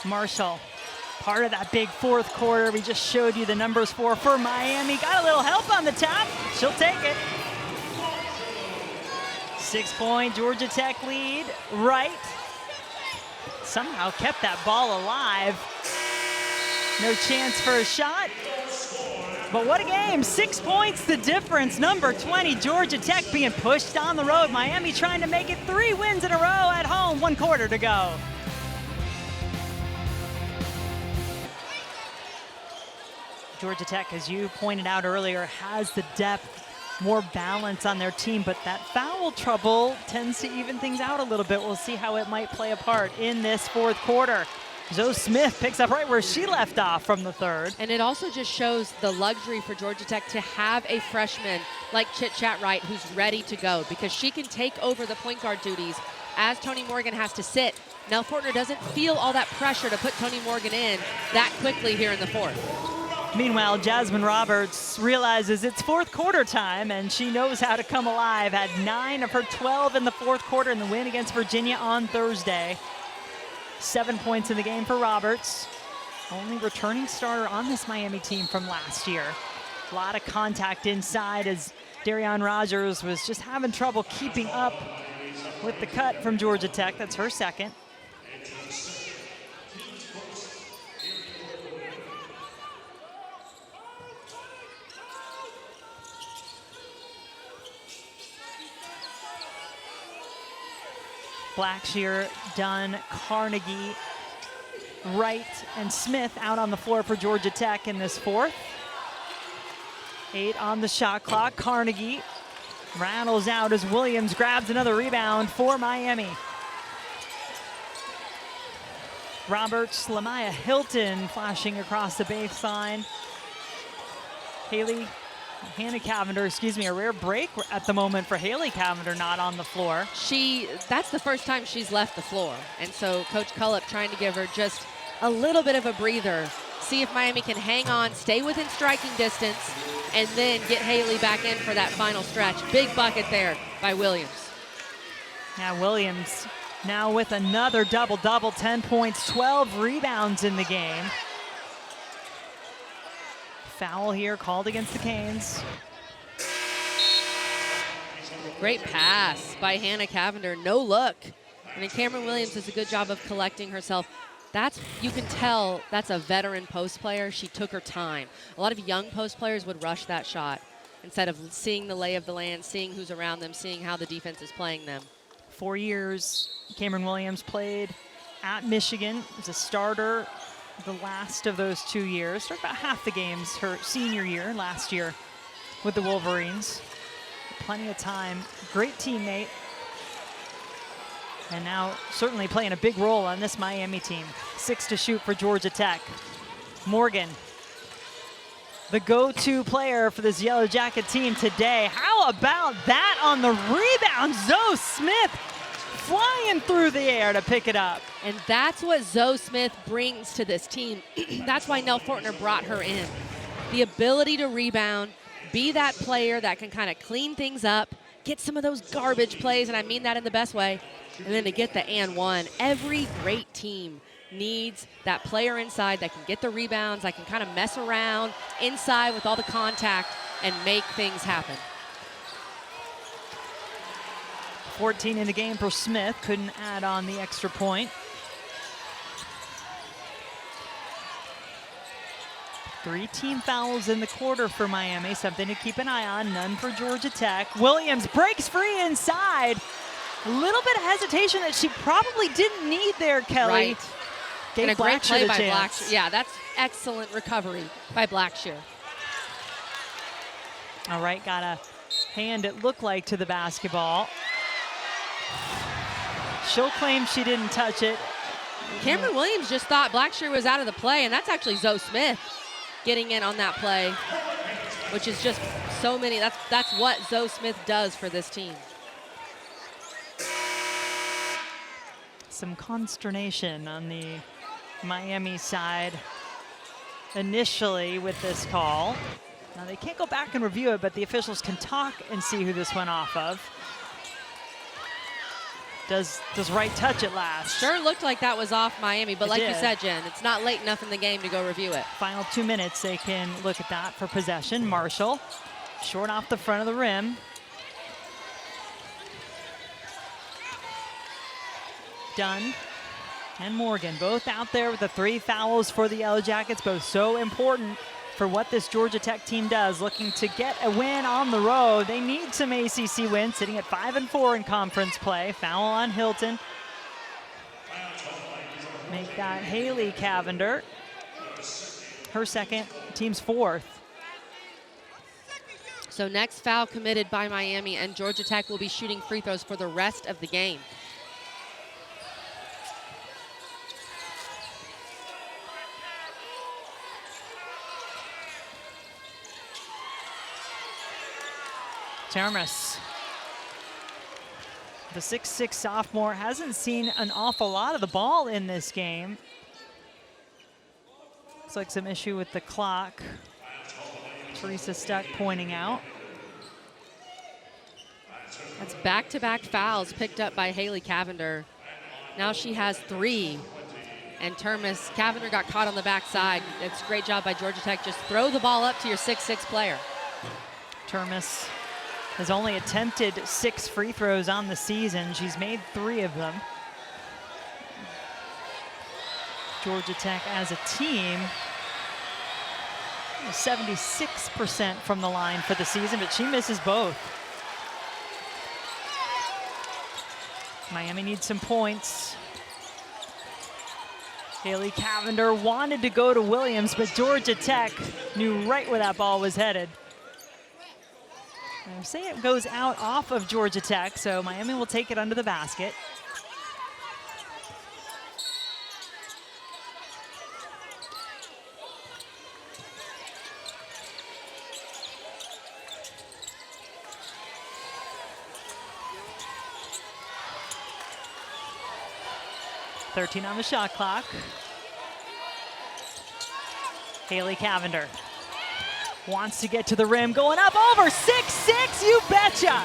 Marshall, part of that big 4th quarter. We just showed you the numbers for Miami. Got a little help on the top. She'll take it. 6-point Georgia Tech lead. Wright somehow kept that ball alive. No chance for a shot. But what a game, 6 points the difference. Number 20, Georgia Tech being pushed down the road. Miami trying to make it 3 wins in a row at home, 1 quarter to go. Georgia Tech, as you pointed out earlier, has the depth, more balance on their team, but that foul trouble tends to even things out a little bit. We'll see how it might play a part in this 4th quarter. Zoe Smith picks up right where she left off from the 3rd. And it also just shows the luxury for Georgia Tech to have a freshman like Chit Chat Wright who's ready to go, because she can take over the point guard duties as Tonie Morgan has to sit. Nell Fortner doesn't feel all that pressure to put Tonie Morgan in that quickly here in the 4th. Meanwhile, Jasmine Roberts realizes it's 4th quarter time, and she knows how to come alive. Had 9 of her 12 in the 4th quarter in the win against Virginia on Thursday. 7 points in the game for Roberts. Only returning starter on this Miami team from last year. A lot of contact inside as Darian Rogers was just having trouble keeping up with the cut from Georgia Tech. That's her 2nd. Blackshear, Dunn, Carnegie, Wright, and Smith out on the floor for Georgia Tech in this 4th. 8 on the shot clock. Carnegie rattles out as Williams grabs another rebound for Miami. Roberts, Lamaya Hilton flashing across the baseline. Haley Cavinder, a rare break at the moment for Haley Cavinder, not on the floor. That's the first time she's left the floor. And so Coach Cullip trying to give her just a little bit of a breather, see if Miami can hang on, stay within striking distance, and then get Haley back in for that final stretch. Big bucket there by Williams. Now Williams now with another double-double, 10 points, 12 rebounds in the game. Foul here called against the Canes. Great pass by Hannah Cavinder, no look. And then Cameron Williams does a good job of collecting herself. You can tell that's a veteran post player. She took her time. A lot of young post players would rush that shot instead of seeing the lay of the land, seeing who's around them, seeing how the defense is playing them. 4 years, Cameron Williams played at Michigan as a starter the last of those 2 years. Started about half the games her senior year, last year with the Wolverines. Plenty of time, great teammate. And now certainly playing a big role on this Miami team. 6 to shoot for Georgia Tech. Morgan, the go-to player for this Yellow Jacket team today. How about that on the rebound? Zoe Smith flying through the air to pick it up. And that's what Zoe Smith brings to this team. That's why Nell Fortner brought her in. The ability to rebound, be that player that can kind of clean things up, get some of those garbage plays, and I mean that in the best way, and then to get the and one. Every great team needs that player inside that can get the rebounds, that can kind of mess around inside with all the contact and make things happen. 14 in the game for Smith, couldn't add on the extra point. 3 team fouls in the quarter for Miami, something to keep an eye on, none for Georgia Tech. Williams breaks free inside. A little bit of hesitation that she probably didn't need there, Kelly. Right. Gave and a great Blackshear play the by chance. Blackshear. Yeah, that's excellent recovery by Blackshear. All right, got a hand, it looked like, to the basketball. She'll claim she didn't touch it. Cameron Williams just thought Blackshear was out of the play, and that's actually Zoe Smith getting in on that play, which is just so many. That's what Zoe Smith does for this team. Some consternation on the Miami side initially with this call. Now they can't go back and review it, but the officials can talk and see who this went off of. Does Wright touch it last? Sure looked like that was off Miami, but like you did. said, Jen, it's not late enough in the game to go review it. Final 2 minutes, they can look at that for possession. Marshall, short off the front of the rim. Dunn and Morgan both out there with the 3 fouls for the Yellow Jackets, both so important for what this Georgia Tech team does, looking to get a win on the road. They need some ACC wins, sitting at 5-4 in conference play. Foul on Hilton. Make that Haley Cavinder. Her second, team's 4th. So next foul committed by Miami, and Georgia Tech will be shooting free throws for the rest of the game. Termes, the 6'6" sophomore, hasn't seen an awful lot of the ball in this game. Looks like some issue with the clock. Teresa Stuck pointing out. That's back-to-back fouls picked up by Haley Cavinder. Now she has 3. And Cavinder got caught on the backside. It's a great job by Georgia Tech. Just throw the ball up to your 6'6" player. Termes has only attempted 6 free throws on the season. She's made 3 of them. Georgia Tech as a team, 76% from the line for the season, but she misses both. Miami needs some points. Haley Cavinder wanted to go to Williams, but Georgia Tech knew right where that ball was headed. I say it goes out off of Georgia Tech, so Miami will take it under the basket. .13 on the shot clock. Haley Cavinder wants to get to the rim, going up over 6'6", you betcha!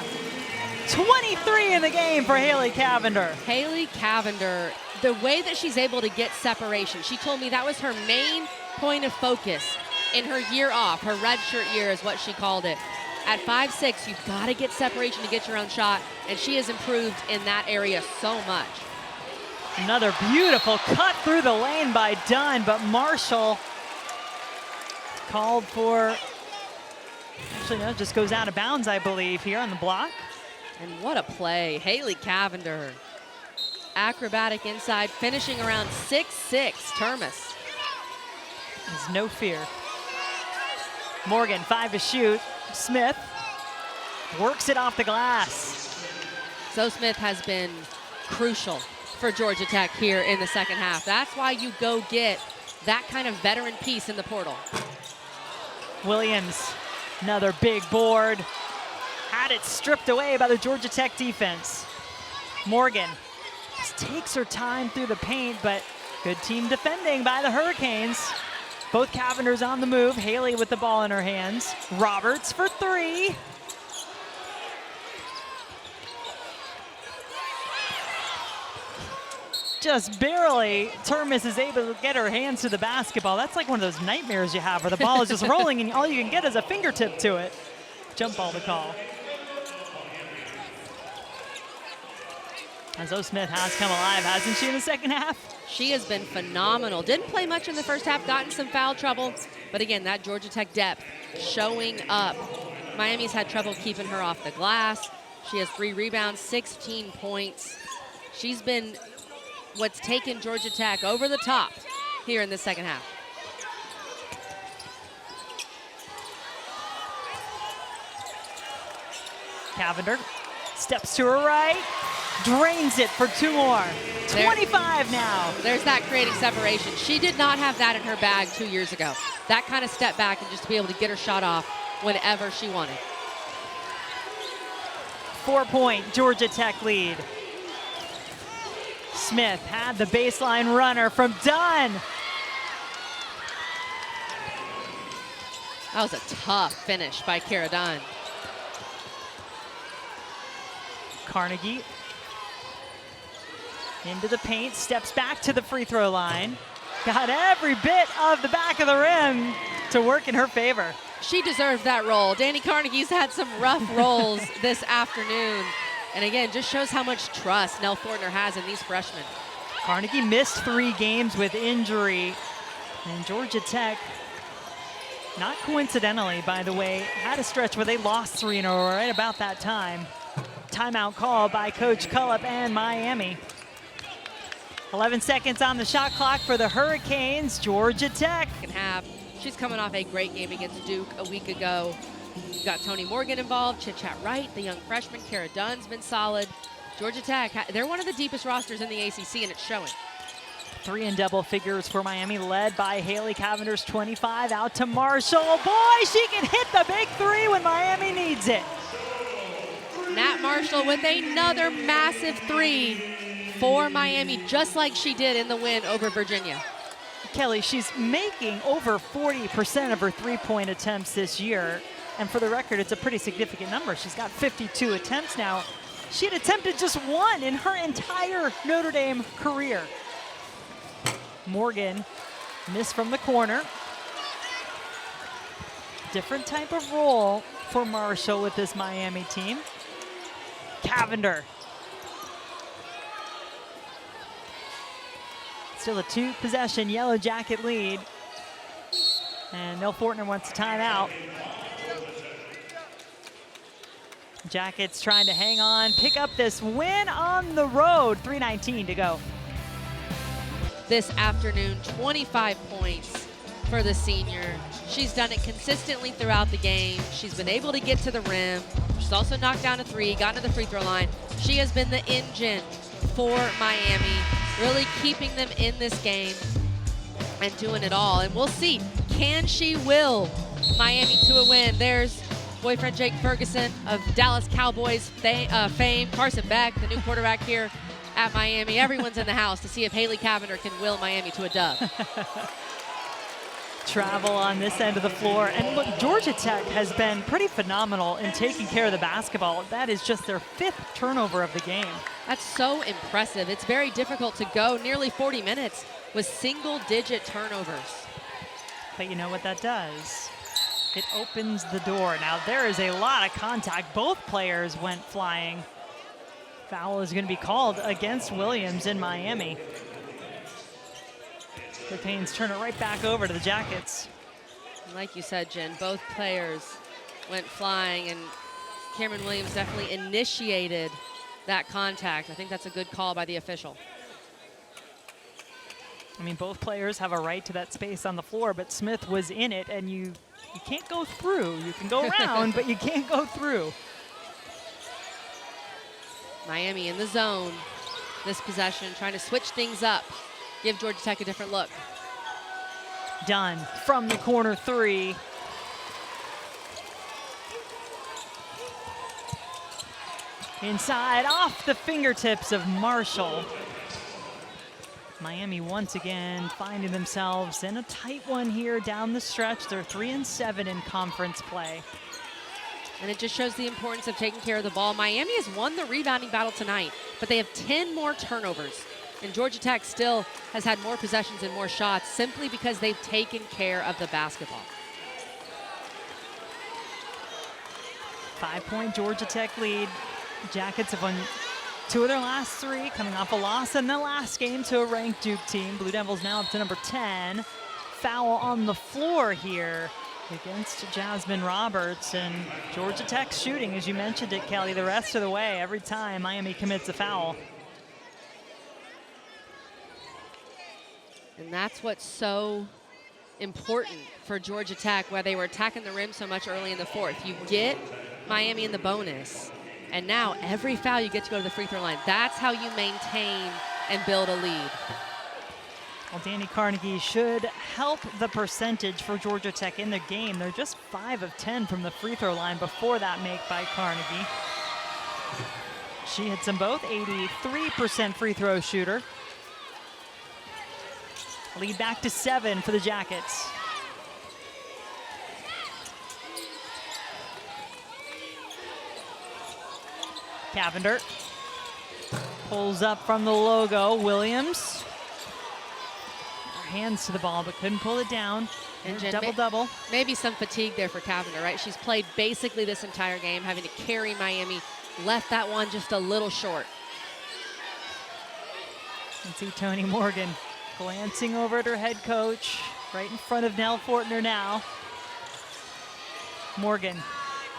23 in the game for Haley Cavinder. Haley Cavinder, the way that she's able to get separation, she told me that was her main point of focus in her year off. Her redshirt year is what she called it. At 5'6", you've got to get separation to get your own shot, and she has improved in that area so much. Another beautiful cut through the lane by Dunn, but Marshall called for, actually no, just goes out of bounds, I believe, here on the block. And what a play. Haley Cavinder, acrobatic inside, finishing around 6'6", Termes. There's no fear. Morgan, 5 to shoot. Smith works it off the glass. Zoe Smith has been crucial for Georgia Tech here in the second half. That's why you go get that kind of veteran piece in the portal. Williams, another big board. Had it stripped away by the Georgia Tech defense. Morgan just takes her time through the paint, but good team defending by the Hurricanes. Both Cavinders on the move. Haley with the ball in her hands. Roberts for 3. Just barely, Termes is able to get her hands to the basketball. That's like one of those nightmares you have where the ball is just rolling and all you can get is a fingertip to it. Jump ball to call. And Zoe Smith has come alive, hasn't she, in the second half? She has been phenomenal. Didn't play much in the first half, got in some foul trouble. But again, that Georgia Tech depth showing up. Miami's had trouble keeping her off the glass. She has 3 rebounds, 16 points. She's been what's taken Georgia Tech over the top here in the second half. Cavinder steps to her right, drains it for 2 more. 25 now. There's that creating separation. She did not have that in her bag 2 years ago. That kind of step back and just to be able to get her shot off whenever she wanted. 4-point Georgia Tech lead. Smith had the baseline runner from Dunn. That was a tough finish by Kara Dunn. Carnegie into the paint, steps back to the free throw line. Got every bit of the back of the rim to work in her favor. She deserved that roll. Danny Carnegie's had some rough rolls this afternoon. And again, just shows how much trust Nell Thornton has in these freshmen. Carnegie missed 3 games with injury, and Georgia Tech, not coincidentally, by the way, had a stretch where they lost 3 in a row right about that time. Timeout call by Coach Cullip and Miami. 11 seconds on the shot clock for the Hurricanes. Georgia Tech. She's coming off a great game against Duke a week ago. You've got Tonie Morgan involved, Chit-Chat Wright, the young freshman. Kara Dunn's been solid. Georgia Tech, they're one of the deepest rosters in the ACC, and it's showing. 3 in double figures for Miami, led by Haley Cavinder's 25 out to Marshall. Boy, she can hit the big 3 when Miami needs it. Nat Marshall with another massive 3 for Miami, just like she did in the win over Virginia. Kelly, she's making over 40% of her 3-point attempts this year. And for the record, it's a pretty significant number. She's got 52 attempts now. She had attempted just 1 in her entire Notre Dame career. Morgan missed from the corner. Different type of role for Marshall with this Miami team. Cavinder. Still a 2-possession Yellow Jacket lead. And Nell Fortner wants a timeout. Jackets trying to hang on, pick up this win on the road. 3:19 to go. This afternoon, 25 points for the senior. She's done it consistently throughout the game. She's been able to get to the rim. She's also knocked down a 3, gotten to the free throw line. She has been the engine for Miami, really keeping them in this game and doing it all. And we'll see, can she will Miami to a win? There's boyfriend Jake Ferguson of Dallas Cowboys fame, Carson Beck, the new quarterback here at Miami. Everyone's in the house to see if Haley Cavinder can will Miami to a dub. Travel on this end of the floor. And look, Georgia Tech has been pretty phenomenal in taking care of the basketball. That is just their 5th turnover of the game. That's so impressive. It's very difficult to go nearly 40 minutes with single-digit turnovers. But you know what that does? It opens the door. Now there is a lot of contact. Both players went flying. Foul is going to be called against Williams in Miami. The Canes turn it right back over to the Jackets. Like you said, Jen, both players went flying, and Cameron Williams definitely initiated that contact. I think that's a good call by the official. I mean, both players have a right to that space on the floor, but Smith was in it, and you can't go through. You can go around, but you can't go through. Miami in the zone this possession, trying to switch things up, give Georgia Tech a different look. Dunn from the corner 3. Inside, off the fingertips of Marshall. Miami once again finding themselves in a tight one here down the stretch. They're 3-7 in conference play. And it just shows the importance of taking care of the ball. Miami has won the rebounding battle tonight, but they have 10 more turnovers. And Georgia Tech still has had more possessions and more shots simply because they've taken care of the basketball. 5-point Georgia Tech lead. Jackets have won 2 of their last 3, coming off a loss in the last game to a ranked Duke team. Blue Devils now up to number 10. Foul on the floor here against Jasmine Roberts, and Georgia Tech shooting, as you mentioned it, Kelly, the rest of the way every time Miami commits a foul. And that's what's so important for Georgia Tech, where they were attacking the rim so much early in the 4th. You get Miami in the bonus, and now every foul you get to go to the free throw line. That's how you maintain and build a lead. Well, Danny Carnegie should help the percentage for Georgia Tech in the game. They're just 5 of 10 from the free throw line before that make by Carnegie. She hits them both, 83% free throw shooter. Lead back to 7 for the Jackets. Cavinder pulls up from the logo. Williams. Her hands to the ball, but couldn't pull it down. And double-double. Maybe some fatigue there for Cavinder, right? She's played basically this entire game, having to carry Miami. Left that one just a little short. And see Tonie Morgan glancing over at her head coach, right in front of Nell Fortner now. Morgan,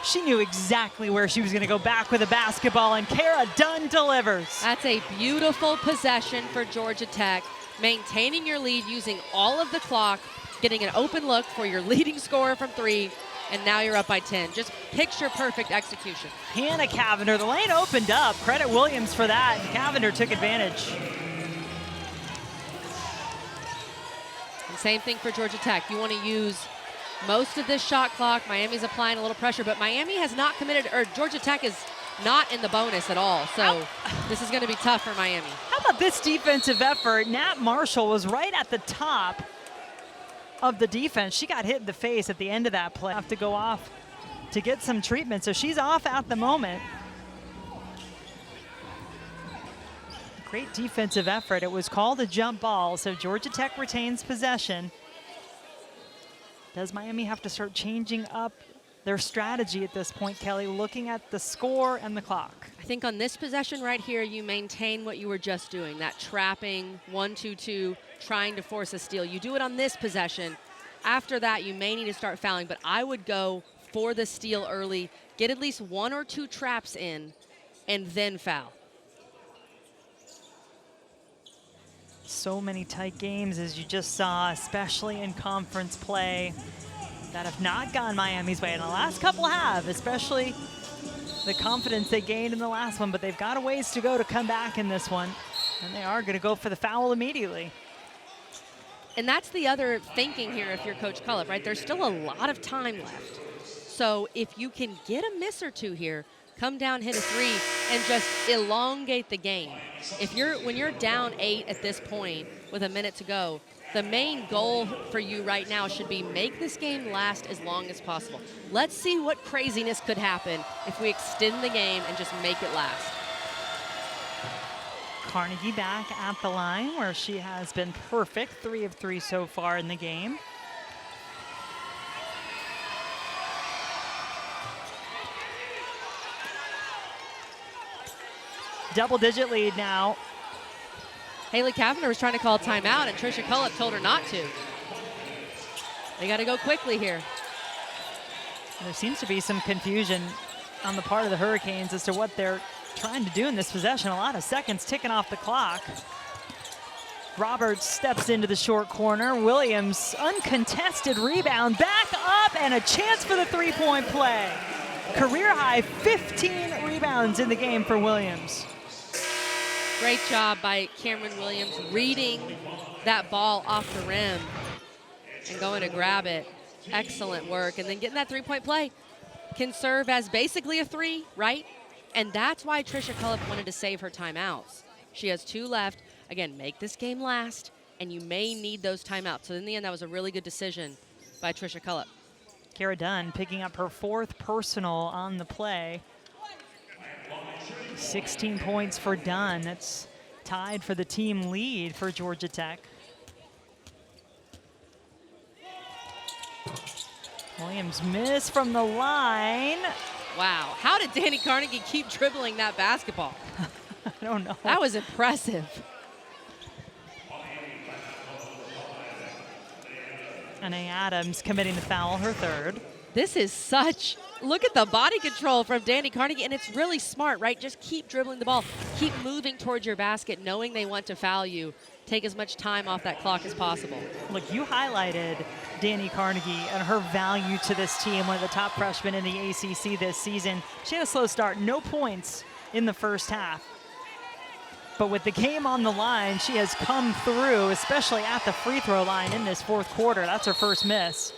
she knew exactly where she was going to go back with a basketball, and Kara Dunn delivers. That's a beautiful possession for Georgia Tech, maintaining your lead using all of the clock, getting an open look for your leading scorer from 3, and now you're up by 10. Just picture perfect execution. Hannah Cavinder, the lane opened up. Credit Williams for that. Cavinder took advantage. And same thing for Georgia Tech. You want to use most of this shot clock. Miami's applying a little pressure, but Miami has not committed, or Georgia Tech is not in the bonus at all. So this is going to be tough for Miami. How about this defensive effort? Nat Marshall was right at the top of the defense. She got hit in the face at the end of that play. Have to go off to get some treatment, so she's off at the moment. Great defensive effort. It was called a jump ball, so Georgia Tech retains possession. Does Miami have to start changing up their strategy at this point, Kelly, looking at the score and the clock? I think on this possession right here, you maintain what you were just doing, that trapping 1-2-2, trying to force a steal. You do it on this possession. After that, you may need to start fouling, but I would go for the steal early, get at least 1 or 2 traps in, and then foul. So many tight games, as you just saw, especially in conference play, that have not gone Miami's way. And the last couple have, especially the confidence they gained in the last one, but they've got a ways to go to come back in this one. And they are going to go for the foul immediately. And that's the other thinking here if you're Coach Cullip, right? There's still a lot of time left. So if you can get a miss or 2 here, come down, hit a 3, and just elongate the game. When you're down 8 at this point with a minute to go, the main goal for you right now should be make this game last as long as possible. Let's see what craziness could happen if we extend the game and just make it last. Carnegie back at the line where she has been perfect, 3 of 3 so far in the game. Double-digit lead now. Haley Cavinder was trying to call timeout, and Tricia Cullip told her not to. They got to go quickly here. There seems to be some confusion on the part of the Hurricanes as to what they're trying to do in this possession. A lot of seconds ticking off the clock. Roberts steps into the short corner. Williams, uncontested rebound, back up, and a chance for the 3-point play. Career high 15 rebounds in the game for Williams. Great job by Cameron Williams reading that ball off the rim and going to grab it. Excellent work. And then getting that 3-point play can serve as basically a 3, right? And that's why Tricia Cullip wanted to save her timeouts. She has 2 left. Again, make this game last, and you may need those timeouts. So in the end, that was a really good decision by Tricia Cullip. Kara Dunn picking up her 4th personal on the play. 16 points for Dunn. That's tied for the team lead for Georgia Tech. Williams miss from the line. Wow, how did Danny Carnegie keep dribbling that basketball? I don't know. That was impressive. Anna Adams committing the foul, her 3rd. This is such, look at the body control from Danny Carnegie, and it's really smart, right? Just keep dribbling the ball. Keep moving towards your basket, knowing they want to foul you. Take as much time off that clock as possible. Look, you highlighted Danny Carnegie and her value to this team, one of the top freshmen in the ACC this season. She had a slow start, no points in the first half. But with the game on the line, she has come through, especially at the free throw line in this 4th quarter. That's her first miss.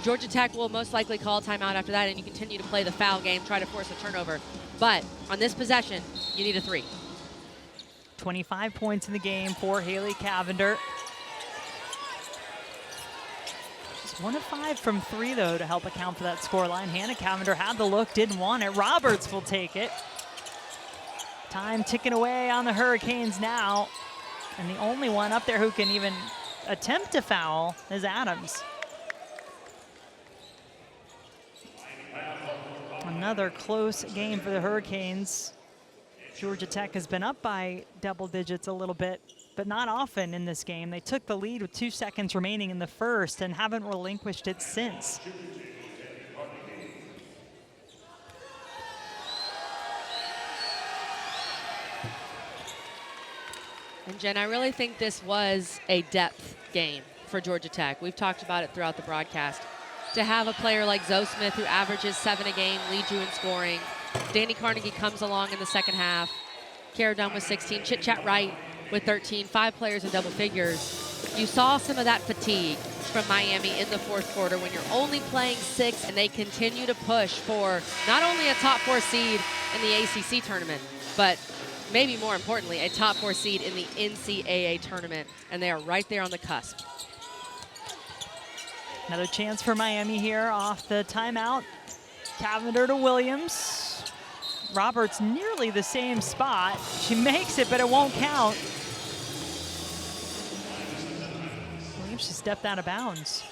Georgia Tech will most likely call a timeout after that, and you continue to play the foul game, try to force a turnover. But on this possession, you need a 3. 25 points in the game for Haley Cavinder. She's 1 of 5 from 3, though, to help account for that scoreline. Hannah Cavinder had the look, didn't want it. Roberts will take it. Time ticking away on the Hurricanes now. And the only one up there who can even attempt to foul is Adams. Another close game for the Hurricanes. Georgia Tech has been up by double digits a little bit, but not often in this game. They took the lead with 2 seconds remaining in the first and haven't relinquished it since. And Jen, I really think this was a depth game for Georgia Tech. We've talked about it throughout the broadcast. To have a player like Zoesha, who averages 7 a game, leads you in scoring. Danny Carnegie comes along in the second half. Kara Dunn with 16, Chit Chat Wright with 13, 5 players in double figures. You saw some of that fatigue from Miami in the fourth quarter when you're only playing 6 and they continue to push for not only a top 4 seed in the ACC tournament, but maybe more importantly, a top 4 seed in the NCAA tournament, and they are right there on the cusp. Another chance for Miami here off the timeout. Cavinder to Williams. Roberts nearly the same spot. She makes it, but it won't count. I believe she stepped out of bounds.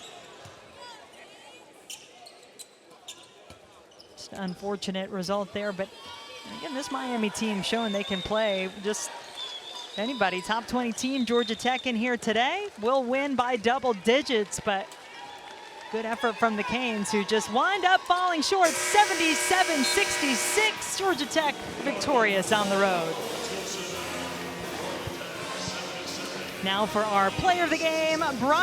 Just an unfortunate result there, but again, this Miami team showing they can play just anybody. Top 20 team, Georgia Tech in here today. Will win by double digits, but good effort from the Canes, who just wind up falling short. 77-66, Georgia Tech victorious on the road. Now for our player of the game, Brian.